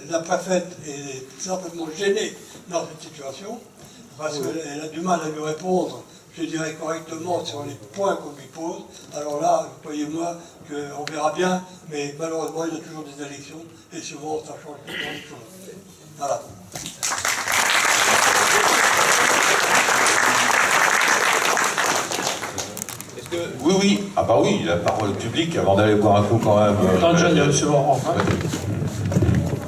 la préfète est certainement gênée dans cette situation, parce qu'elle a du mal à lui répondre, je dirais correctement, sur les points qu'on lui pose. Alors là, croyez-moi qu'on verra bien, mais malheureusement, il y a toujours des élections, et souvent, ça change les choses. Voilà. Oui, oui. Ah bah oui, la parole publique, avant d'aller boire un coup quand même. Monsieur Orvin.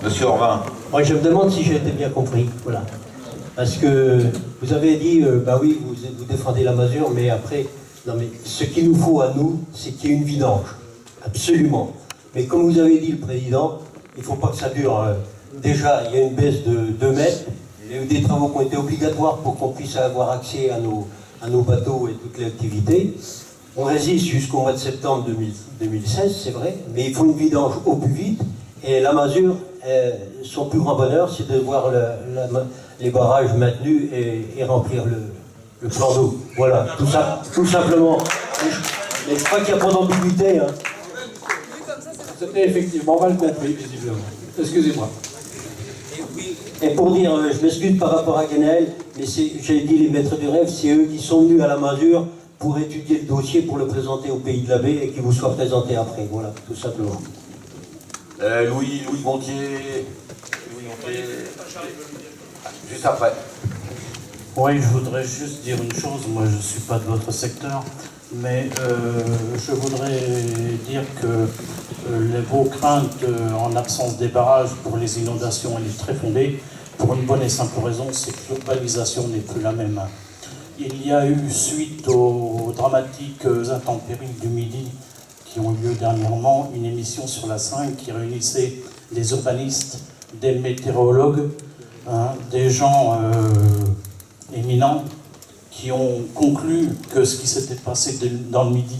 Monsieur Orvin. Moi, je me demande si j'ai été bien compris. Voilà. Parce que vous avez dit, bah oui, vous défendez la masure, mais après, non mais ce qu'il nous faut à nous, c'est qu'il y ait une vidange. Absolument. Mais comme vous avez dit, le président, il ne faut pas que ça dure. Déjà, il y a une baisse de 2 mètres. Il y a eu des travaux qui ont été obligatoires pour qu'on puisse avoir accès à nos bateaux et toutes les activités. On résiste jusqu'au mois de septembre 2016, c'est vrai, mais il faut une vidange au plus vite. Et la masure, son plus grand bonheur, c'est de voir les barrages maintenus et remplir le plan d'eau. Voilà, tout simplement. Mais je crois qu'il n'y a pas d'ambiguïté. Hein. C'était effectivement mal compris, visiblement. Excusez-moi. Et pour dire, je m'excuse par rapport à Ganaël, mais j'ai dit les maîtres du rêve, c'est eux qui sont venus à la masure pour étudier le dossier, pour le présenter au Pays de la Baie et qu'il vous soit présenté après. Voilà, tout simplement. Louis Montier. Juste après. Oui, je voudrais juste dire une chose. Moi, je ne suis pas de votre secteur, mais je voudrais dire que vos craintes en absence des barrages pour les inondations, elle est très fondée, pour une bonne et simple raison, c'est que l'urbanisation n'est plus la même. Il y a eu, suite aux dramatiques intempéries du Midi qui ont eu lieu dernièrement, une émission sur la 5 qui réunissait des urbanistes, des météorologues, des gens éminents qui ont conclu que ce qui s'était passé dans le Midi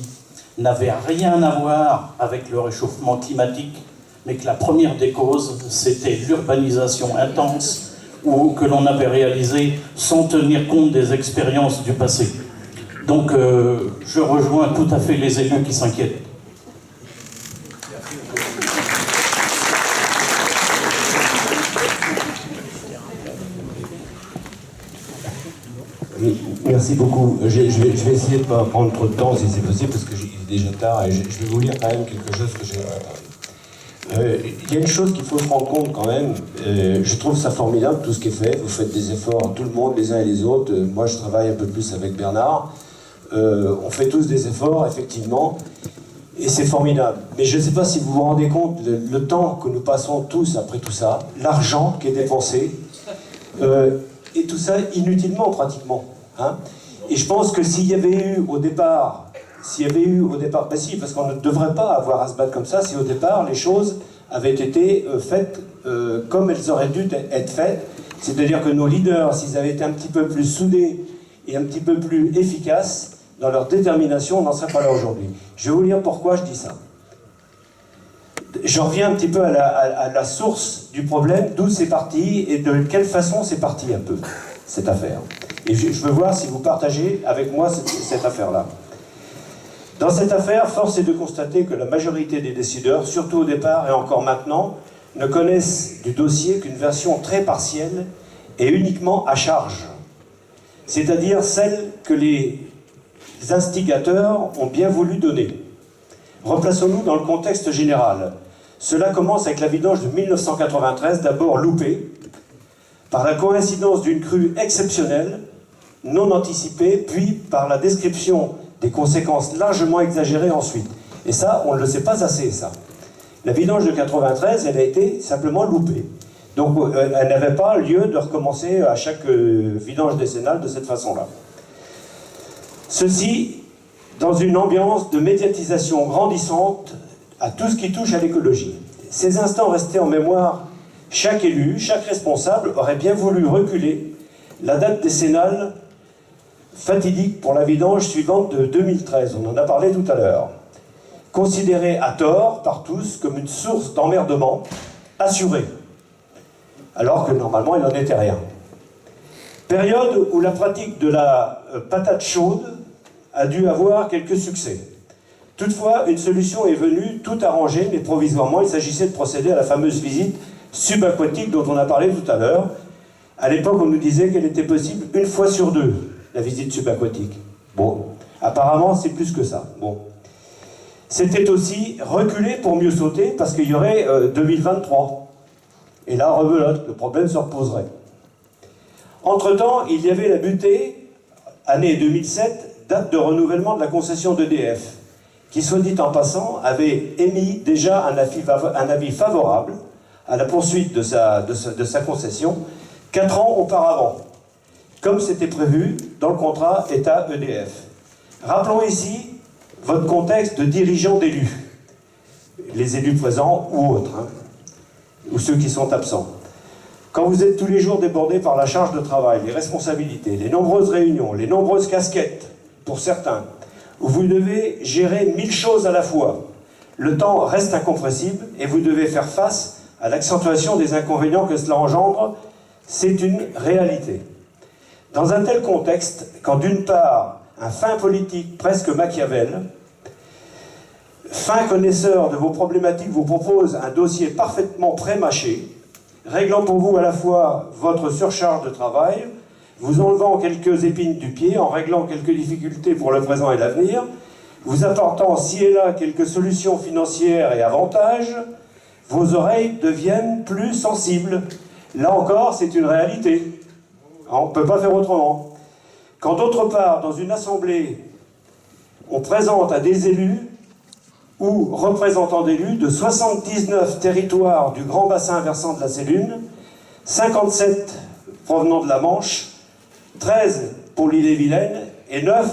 n'avait rien à voir avec le réchauffement climatique, mais que la première des causes, c'était l'urbanisation intense ou que l'on avait réalisée sans tenir compte des expériences du passé. Donc je rejoins tout à fait les élus qui s'inquiètent. Merci beaucoup. Je vais essayer de ne pas prendre trop de temps si c'est possible parce qu'il est déjà tard et je vais vous lire quand même quelque chose que j'ai... Il y a une chose qu'il faut se rendre compte quand même, je trouve ça formidable tout ce qui est fait, vous faites des efforts, tout le monde, les uns et les autres, moi je travaille un peu plus avec Bernard, on fait tous des efforts effectivement, et c'est formidable. Mais je ne sais pas si vous vous rendez compte, le temps que nous passons tous après tout ça, l'argent qui est dépensé, et tout ça inutilement pratiquement. Hein. Et je pense que s'il y avait eu au départ, ben si, parce qu'on ne devrait pas avoir à se battre comme ça, si au départ les choses avaient été faites comme elles auraient dû être faites, c'est-à-dire que nos leaders, s'ils avaient été un petit peu plus soudés et un petit peu plus efficaces dans leur détermination, on n'en serait pas là aujourd'hui. Je vais vous dire pourquoi je dis ça. Je reviens un petit peu à la source du problème, d'où c'est parti et de quelle façon c'est parti un peu, cette affaire. Et je veux voir si vous partagez avec moi cette affaire-là. Dans cette affaire, force est de constater que la majorité des décideurs, surtout au départ et encore maintenant, ne connaissent du dossier qu'une version très partielle et uniquement à charge. C'est-à-dire celle que les instigateurs ont bien voulu donner. Replaçons-nous dans le contexte général. Cela commence avec la vidange de 1993, d'abord loupée, par la coïncidence d'une crue exceptionnelle, non anticipée, puis par la description des conséquences largement exagérées ensuite. Et ça, on ne le sait pas assez, ça. La vidange de 93, elle a été simplement loupée. Donc elle n'avait pas lieu de recommencer à chaque vidange décennale de cette façon-là. Ceci dans une ambiance de médiatisation grandissante à tout ce qui touche à l'écologie. Ces instants restés en mémoire, chaque élu, chaque responsable aurait bien voulu reculer la date décennale fatidique pour la vidange suivante de 2013, on en a parlé tout à l'heure, considérée à tort par tous comme une source d'emmerdement assurée, alors que normalement il n'en était rien. Période où la pratique de la patate chaude a dû avoir quelques succès. Toutefois, une solution est venue tout arranger, mais provisoirement, il s'agissait de procéder à la fameuse visite subaquatique dont on a parlé tout à l'heure. À l'époque, on nous disait qu'elle était possible 1 fois sur 2, la visite subaquatique. Bon, apparemment, c'est plus que ça. Bon. C'était aussi reculer pour mieux sauter, parce qu'il y aurait 2023. Et là, rebelote, le problème se reposerait. Entre-temps, il y avait la butée, année 2007, date de renouvellement de la concession d'EDF, qui, soit dit en passant, avait émis déjà un avis favorable à la poursuite de sa concession 4 ans auparavant, comme c'était prévu dans le contrat État-EDF. Rappelons ici votre contexte de dirigeant d'élus, les élus présents ou autres, hein, ou ceux qui sont absents. Quand vous êtes tous les jours débordés par la charge de travail, les responsabilités, les nombreuses réunions, les nombreuses casquettes, pour certains, où vous devez gérer 1000 choses à la fois, le temps reste incompressible et vous devez faire face à l'accentuation des inconvénients que cela engendre. C'est une réalité. Dans un tel contexte, quand d'une part, un fin politique presque Machiavel, fin connaisseur de vos problématiques, vous propose un dossier parfaitement pré-mâché, réglant pour vous à la fois votre surcharge de travail, vous enlevant quelques épines du pied, en réglant quelques difficultés pour le présent et l'avenir, vous apportant ci et là quelques solutions financières et avantages, vos oreilles deviennent plus sensibles. Là encore, c'est une réalité. On ne peut pas faire autrement. Quand d'autre part, dans une assemblée, on présente à des élus ou représentants d'élus de 79 territoires du grand bassin versant de la Sélune, 57 provenant de la Manche, 13 pour l'Ille-et-Vilaine et 9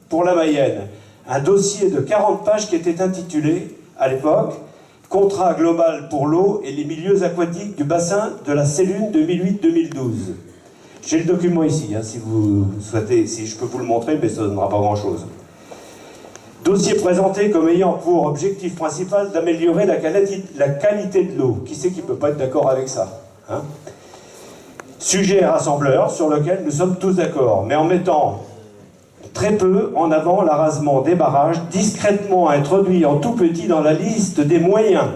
pour la Mayenne. Un dossier de 40 pages qui était intitulé, à l'époque, « Contrat global pour l'eau et les milieux aquatiques du bassin de la Sélune 2008-2012 ». J'ai le document ici, hein, si vous souhaitez, si je peux vous le montrer, mais ça ne donnera pas grand-chose. Dossier présenté comme ayant pour objectif principal d'améliorer la qualité de l'eau. Qui c'est qui ne peut pas être d'accord avec ça, hein? Sujet rassembleur sur lequel nous sommes tous d'accord, mais en mettant très peu en avant l'arasement des barrages, discrètement introduit en tout petit dans la liste des moyens.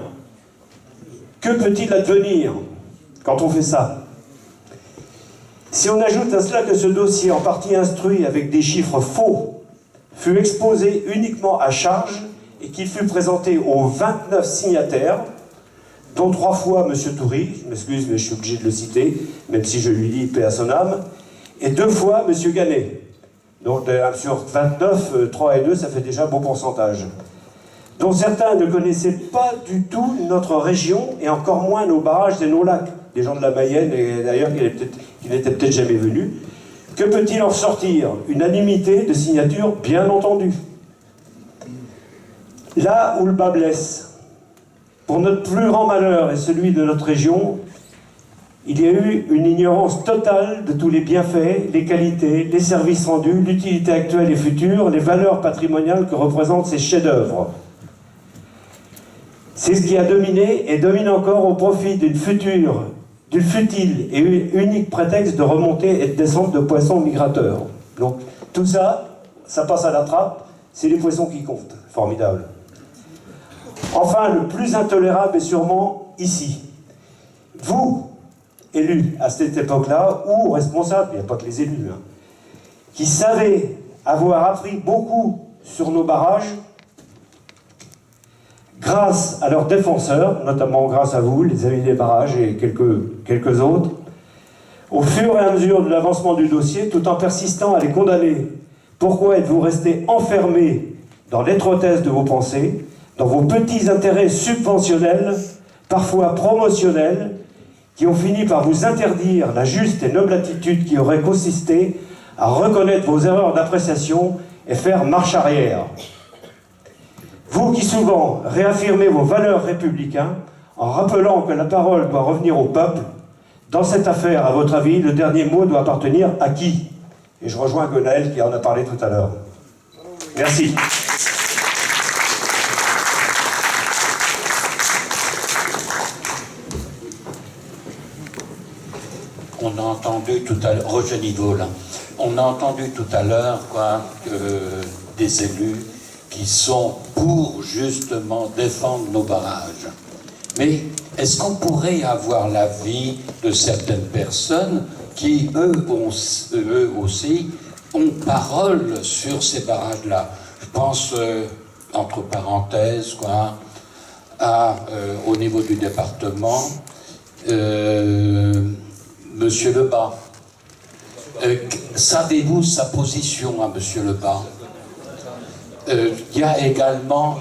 Que peut-il advenir quand on fait ça? Si on ajoute à cela que ce dossier, en partie instruit avec des chiffres faux, fut exposé uniquement à charge et qu'il fut présenté aux 29 signataires, dont 3 fois M. Toury, je m'excuse mais je suis obligé de le citer, même si je lui dis paix à son âme, et 2 fois M. Gannet. Donc sur 29, 3 et 2, ça fait déjà un bon pourcentage. Dont certains ne connaissaient pas du tout notre région, et encore moins nos barrages et nos lacs. Des gens de la Mayenne, et d'ailleurs qui n'étaient peut-être jamais venus. Que peut-il en sortir? Unanimité de signature, bien entendu. Là où le bas blesse, pour notre plus grand malheur et celui de notre région, il y a eu une ignorance totale de tous les bienfaits, les qualités, les services rendus, l'utilité actuelle et future, les valeurs patrimoniales que représentent ces chefs-d'œuvre. C'est ce qui a dominé et domine encore au profit d'une futile et unique prétexte de remontée et de descente de poissons migrateurs. Donc tout ça, ça passe à la trappe, c'est les poissons qui comptent. Formidable. Enfin, le plus intolérable est sûrement ici. Vous, élus à cette époque-là, ou responsables, il n'y a pas que les élus, hein, qui savez avoir appris beaucoup sur nos barrages, grâce à leurs défenseurs, notamment grâce à vous, les amis des barrages et quelques autres, au fur et à mesure de l'avancement du dossier, tout en persistant à les condamner. Pourquoi êtes-vous restés enfermés dans l'étroitesse de vos pensées, dans vos petits intérêts subventionnels, parfois promotionnels, qui ont fini par vous interdire la juste et noble attitude qui aurait consisté à reconnaître vos erreurs d'appréciation et faire marche arrière. Vous qui souvent réaffirmez vos valeurs républicaines en rappelant que la parole doit revenir au peuple, dans cette affaire, à votre avis, le dernier mot doit appartenir à qui? Et je rejoins Gonaël qui en a parlé tout à l'heure. Merci. On a entendu tout à l'heure, Roger Niveau là, on a entendu tout à l'heure des élus qui sont pour justement défendre nos barrages. Mais est-ce qu'on pourrait avoir l'avis de certaines personnes qui, eux aussi, ont parole sur ces barrages-là? Je pense, entre parenthèses, au niveau du département, Monsieur Lebas. Savez-vous sa position à Monsieur Lebas? Il y a également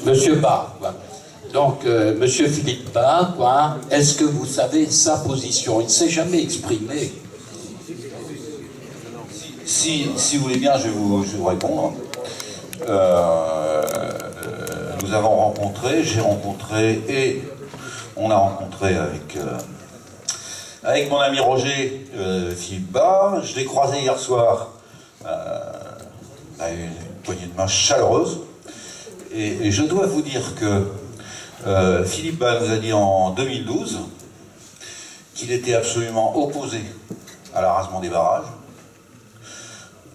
Monsieur Bas. Donc, Monsieur Philippe Bas, est-ce que vous savez sa position? Il ne s'est jamais exprimé. Si vous voulez bien, je vais vous répondre. Nous avons rencontré, j'ai rencontré et on a rencontré avec mon ami Roger Philippe Bas. Je l'ai croisé hier soir à une poignée de main chaleureuse. Et je dois vous dire que Philippe Bas nous a dit en 2012 qu'il était absolument opposé à l'arasement des barrages.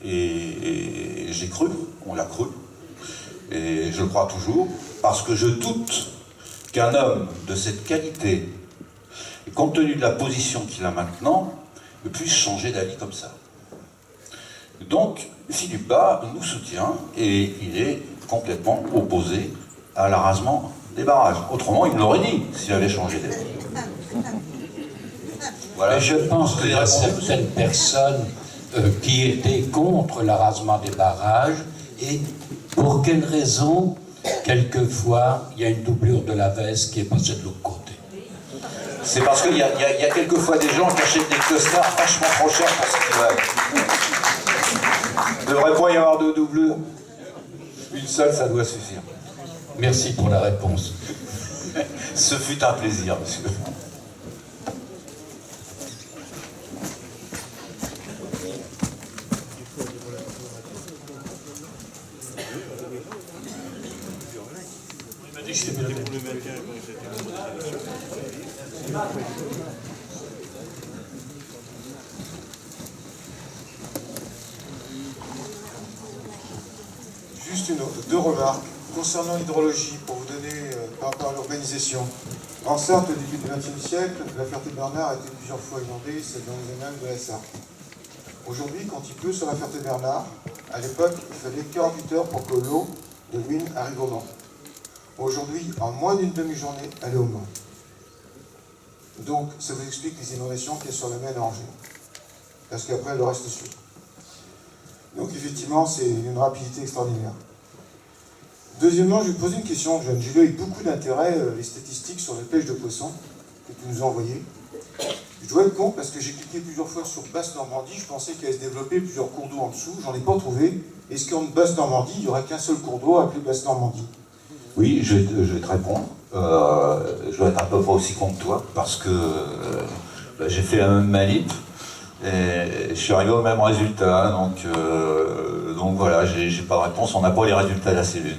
Et j'ai cru, on l'a cru, et je le crois toujours, parce que je doute qu'un homme de cette qualité, et compte tenu de la position qu'il a maintenant, puisse changer d'avis comme ça. Donc, Philippe Bas nous soutient, et il est complètement opposé à l'arasement des barrages. Autrement, il me l'aurait dit, s'il avait changé d'avis. Voilà. Mais je pense qu'il y a certaines personnes qui étaient contre l'arasement des barrages, et pour quelle raison? Quelquefois, il y a une doublure de la veste qui est passée de l'autre côté. C'est parce qu'il y a quelquefois des gens qui achètent des costards vachement trop chers pour ce qu'ils valent. Il ne devrait pas y avoir de doublure. Une seule, ça doit suffire. Merci pour la réponse. Ce fut un plaisir, monsieur. Juste deux remarques concernant l'hydrologie pour vous donner par rapport à l'urbanisation. En Sarthe, au début du XXe siècle, la Ferté-Bernard a été plusieurs fois inondée, c'est dans les annales de la Sarthe. Aujourd'hui, quand il pleut sur la Ferté-Bernard, à l'époque, il fallait 48 heures pour que l'eau de l'Huisne arrive au Mans. Aujourd'hui, en moins d'une demi-journée, elle est au Mans. Donc, ça vous explique les inondations qu'il y a sur la Maine à Angers. Parce qu'après, le reste suit. Donc, effectivement, c'est une rapidité extraordinaire. Deuxièmement, je vais te poser une question, John. J'ai lu avec beaucoup d'intérêt les statistiques sur la pêche de poissons que tu nous as envoyées. Je dois être con parce que j'ai cliqué plusieurs fois sur Basse-Normandie. Je pensais qu'il allait se développer plusieurs cours d'eau en dessous. J'en ai pas trouvé. Est-ce qu'en Basse-Normandie, il n'y aura qu'un seul cours d'eau appelé Basse-Normandie? Oui, je vais te répondre. Je dois être un peu pas aussi con que toi parce que j'ai fait la même manip et je suis arrivé au même résultat. Donc voilà, j'ai pas de réponse. On n'a pas les résultats de la cellule.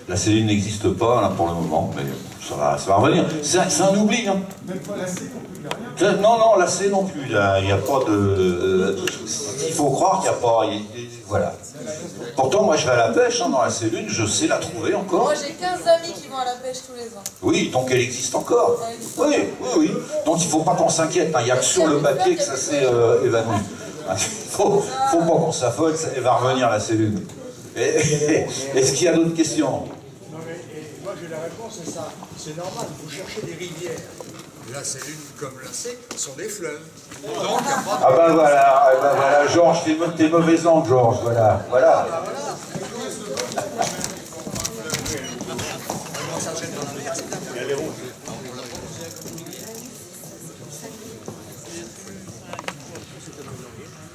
La cellule n'existe pas là, pour le moment, mais ça va revenir. C'est un oubli. Hein. Même pas la C non plus, rien. Non, la C non plus. Il n'y a pas de. Il faut croire qu'il n'y a pas. Voilà. Pourtant, moi, je vais à la pêche dans la cellule, je sais la trouver encore. Moi, j'ai 15 amis qui vont à la pêche tous les ans. Oui, donc elle existe encore. Oui. Donc il ne faut pas qu'on s'inquiète. Il n'y a que sur le papier que ça s'est évanoui. Il ne faut pas qu'on s'affole, elle va revenir la cellule. Est-ce qu'il y a d'autres questions? Non, mais moi j'ai la réponse, c'est ça. C'est normal, vous cherchez des rivières. La cellule comme la C sont des fleuves. Donc, ah ben voilà, Georges, t'es mauvaise langue, Georges, voilà.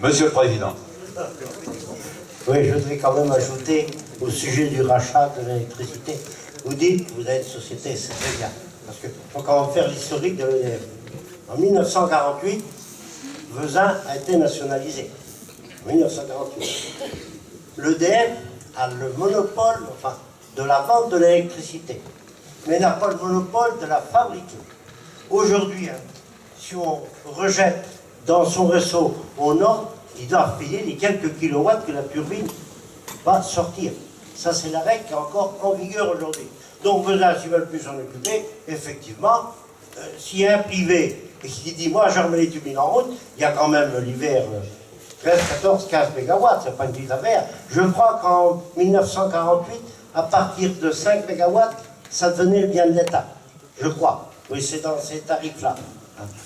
Monsieur le Président. Oui, je voudrais quand même ajouter au sujet du rachat de l'électricité. Vous dites, vous êtes société, c'est très bien. Parce qu'il faut quand même faire l'historique de l'EDF. En 1948, Vezin a été nationalisé. En 1948. L'EDF a le monopole, enfin, de la vente de l'électricité. Mais n'a pas le monopole de la fabriquer. Aujourd'hui, hein, si on rejette dans son réseau au nord, ils doivent payer les quelques kilowatts que la turbine va sortir. Ça, c'est la règle qui est encore en vigueur aujourd'hui. Donc, Vezin, s'ils veulent plus s'en occuper, effectivement, s'il y a un privé et qui dit, moi, je remets les turbines en route, il y a quand même l'hiver 13, 14, 15 mégawatts, c'est pas une petite affaire. Je crois qu'en 1948, à partir de 5 mégawatts, ça devenait le bien de l'État. Je crois. Oui, c'est dans ces tarifs-là.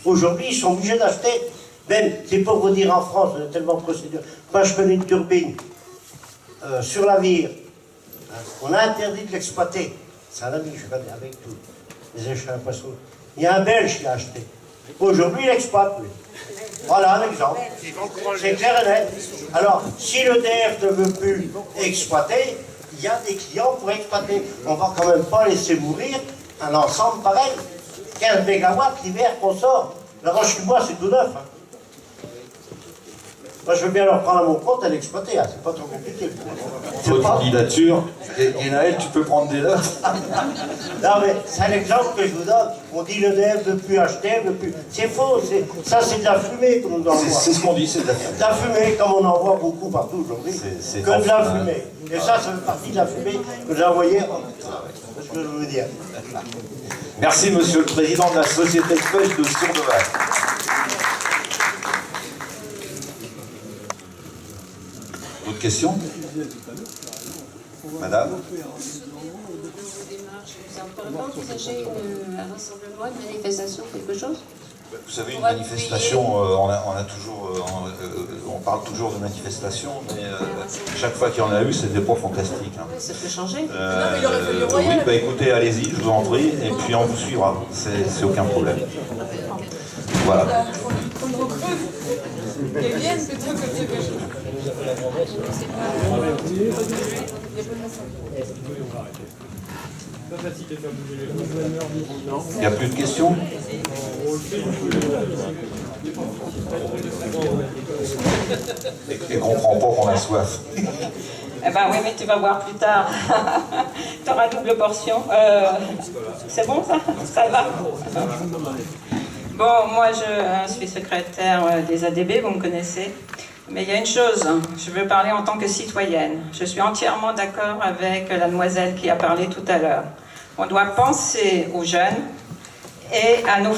Aujourd'hui, ils sont obligés d'acheter. Même, c'est pour vous dire, en France, on a tellement de procédures. Moi, je connais une turbine sur la Vire. On a interdit de l'exploiter. C'est un ami, je connais, avec tous les échelles à poisson. Il y a un Belge qui l'a acheté. Aujourd'hui, il l'exploite, lui. Voilà un exemple. C'est clair et net. Alors, si l'EDF ne veut plus exploiter, il y a des clients pour exploiter. On ne va quand même pas laisser mourir un ensemble pareil. 15 mégawatts l'hiver qu'on sort. La Roche-du-Bois, c'est tout neuf. Hein. Moi, je veux bien leur prendre à mon compte et l'exploiter. Hein. C'est pas trop compliqué. Votre candidature, et Naël, tu peux prendre des notes. Non, mais c'est un exemple que je vous donne. On dit l'EDF ne veut plus acheter, ne veut plus. C'est faux. Ça, c'est de la fumée qu'on nous envoie. C'est ce qu'on dit, c'est de la fumée. De la fumée, comme on en voit beaucoup partout aujourd'hui. Que de la fumée. Et ça fait partie de la fumée que j'ai envoyée. C'est ce que je veux dire. Merci, Monsieur le Président de la Société de pêche de Sourdeval. D'autres questions? Madame? On peut envisager un rassemblement, une manifestation, quelque chose? Vous savez, une manifestation, on parle toujours de manifestation, mais chaque fois qu'il y en a eu, c'était pas fantastique. Hein. Ça peut changer. Oui, bah écoutez, allez-y, je vous en prie, et puis on vous suivra, c'est aucun problème. Voilà. Il n'y a plus de questions? Et comprend pas qu'on a soif. Eh ben oui, mais tu vas voir plus tard. Tu auras double portion. C'est bon ça? Ça va? Bon, moi je suis secrétaire des ADB, vous me connaissez. Mais il y a une chose, je veux parler en tant que citoyenne. Je suis entièrement d'accord avec la demoiselle qui a parlé tout à l'heure. On doit penser aux jeunes et à nos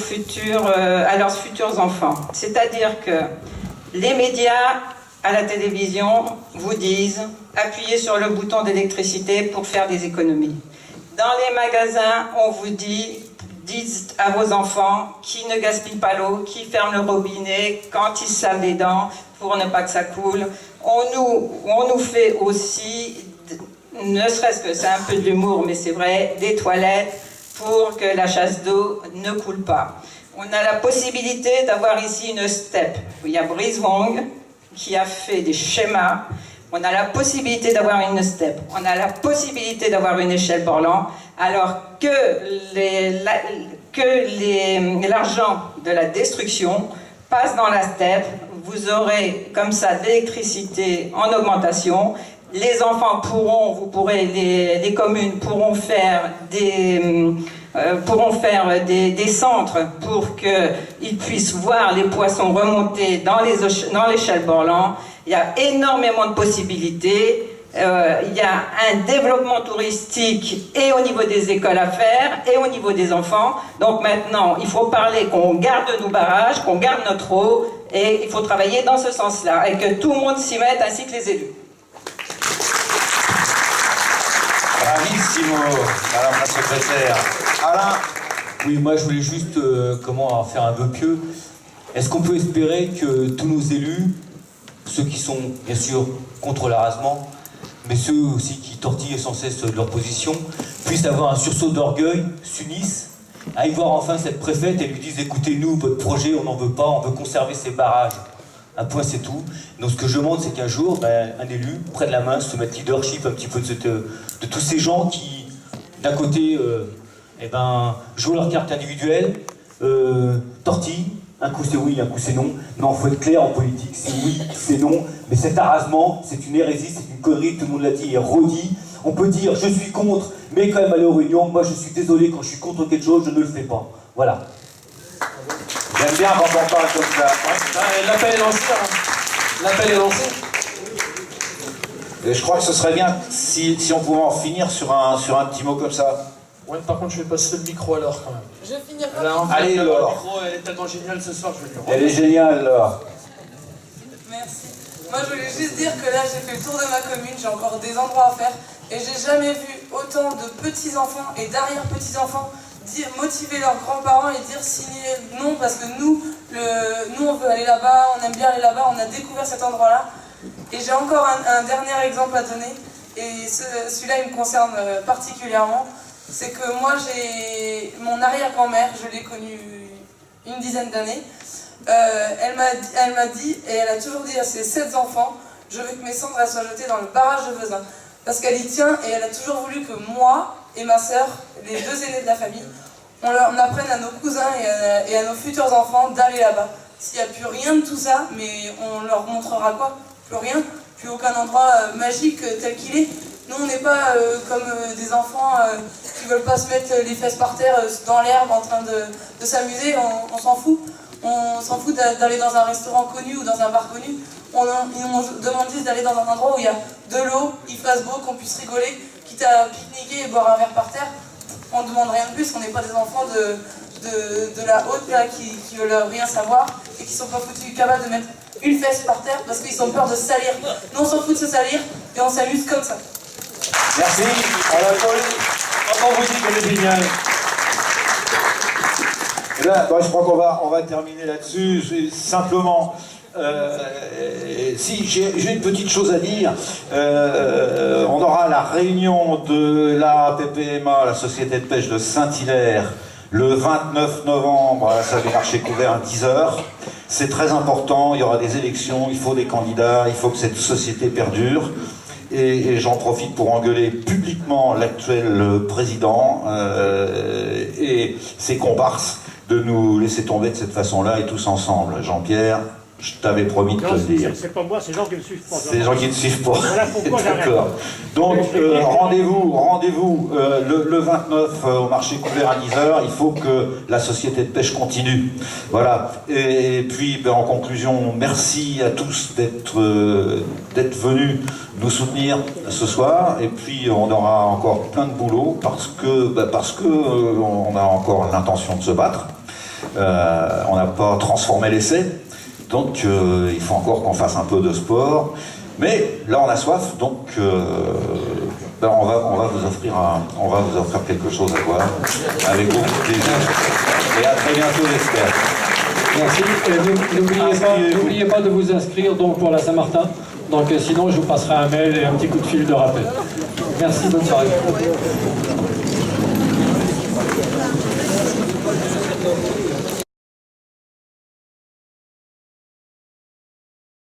à leurs futurs enfants. C'est-à-dire que les médias à la télévision vous disent appuyez sur le bouton d'électricité pour faire des économies. Dans les magasins, on vous dit dites à vos enfants qui ne gaspillent pas l'eau, qui ferment le robinet quand ils se lavent les dents pour ne pas que ça coule. On nous fait aussi, ne serait-ce que c'est un peu de l'humour, mais c'est vrai, des toilettes pour que la chasse d'eau ne coule pas. On a la possibilité d'avoir ici une steppe. Il y a Brice Wong qui a fait des schémas. On a la possibilité d'avoir une steppe. On a la possibilité d'avoir une échelle Borland, alors que l'argent de la destruction passe dans la steppe. Vous aurez comme ça de l'électricité en augmentation. Les enfants les communes pourront faire des centres pour qu'ils puissent voir les poissons remonter dans l'échelle Borland. Il y a énormément de possibilités. Il y a un développement touristique et au niveau des écoles à faire et au niveau des enfants. Donc maintenant, il faut parler qu'on garde nos barrages, qu'on garde notre eau et il faut travailler dans ce sens-là et que tout le monde s'y mette ainsi que les élus. Bravissimo, Madame la secrétaire. Alain? Oui, moi je voulais juste faire un vœu pieux. Est-ce qu'on peut espérer que tous nos élus, ceux qui sont bien sûr contre l'arasement, mais ceux aussi qui tortillent sans cesse de leur position, puissent avoir un sursaut d'orgueil, s'unissent aille voir enfin cette préfète et lui dise écoutez, nous, votre projet, on n'en veut pas, on veut conserver ces barrages. Un point, c'est tout. Donc ce que je demande, c'est qu'un jour, un élu prenne la main, se mette leadership un petit peu de tous ces gens qui, d'un côté, jouent leur carte individuelle, tortillent, un coup c'est oui, un coup c'est non. Non, il faut être clair en politique, c'est oui, c'est non. Mais cet arrasement, c'est une hérésie, c'est une connerie, tout le monde l'a dit et redit. On peut dire je suis contre, mais quand même aller aux réunions, moi je suis désolé, quand je suis contre quelque chose, je ne le fais pas. Voilà. J'aime bien quand on parle comme ça. L'appel est lancé. L'appel est lancé. Et je crois que ce serait bien si on pouvait en finir sur un petit mot comme ça. Ouais, par contre, je vais passer le micro à Laure quand même. Je vais finir Allez, Laure. Le micro, elle est tellement géniale ce soir, je vais lui rendre. Elle est géniale, Laure. Merci. Moi, je voulais juste dire que là, j'ai fait le tour de ma commune, j'ai encore des endroits à faire, et j'ai jamais vu autant de petits-enfants et d'arrière-petits-enfants motiver leurs grands-parents et dire signer non, parce que nous, on veut aller là-bas, on aime bien aller là-bas, on a découvert cet endroit-là. Et j'ai encore un dernier exemple à donner, et celui-là, il me concerne particulièrement. C'est que moi, j'ai mon arrière-grand-mère, je l'ai connue une dizaine d'années. Elle m'a dit, et elle a toujours dit à ses 7 enfants, je veux que mes cendres soient jetées dans le barrage de Vezin. Parce qu'elle y tient, et elle a toujours voulu que moi et ma sœur, les 2 aînés de la famille, on apprenne à nos cousins et à nos futurs enfants d'aller là-bas. S'il n'y a plus rien de tout ça, mais on leur montrera quoi? Plus rien, plus aucun endroit magique tel qu'il est. Nous, on n'est pas comme des enfants qui veulent pas se mettre les fesses par terre dans l'herbe en train de s'amuser, on s'en fout. On s'en fout d'aller dans un restaurant connu ou dans un bar connu. On demande juste d'aller dans un endroit où il y a de l'eau, il fasse beau, qu'on puisse rigoler, quitte à pique-niquer et boire un verre par terre. On ne demande rien de plus, on n'est pas des enfants de la haute là, qui veulent rien savoir et qui sont pas foutus capables de mettre une fesse par terre parce qu'ils ont peur de se salir. Nous, on s'en fout de se salir et on s'amuse comme ça. Merci, on l'applaudit. Comment vous dites qu'elle est géniale? Là, je crois qu'on va terminer là-dessus. Simplement, si j'ai une petite chose à dire, on aura la réunion de la PPMA, la Société de Pêche de Saint-Hilaire, le 29 novembre à la salle des marchés couverts à 10h. C'est très important, il y aura des élections, il faut des candidats, il faut que cette société perdure. Et j'en profite pour engueuler publiquement l'actuel président et ses comparses de nous laisser tomber de cette façon-là et tous ensemble. Jean-Pierre, je t'avais promis de te le dire. C'est pas moi, c'est les gens qui ne suivent pas. C'est les gens qui ne suivent pas. Voilà pourquoi j'arrête. D'accord. Donc, rendez-vous le 29 au marché couvert à 10h. Il faut que la société de pêche continue. Voilà. Et puis, en conclusion, merci à tous d'être venus nous soutenir ce soir. Et puis, on aura encore plein de boulot parce que on a encore l'intention de se battre. On n'a pas transformé l'essai. Donc il faut encore qu'on fasse un peu de sport. Mais là on a soif, donc on va vous offrir quelque chose à boire avec beaucoup de plaisir. Et à très bientôt, j'espère. Merci. N'oubliez pas de vous inscrire donc pour la Saint-Martin. Donc sinon je vous passerai un mail et un petit coup de fil de rappel. Merci, bonne soirée.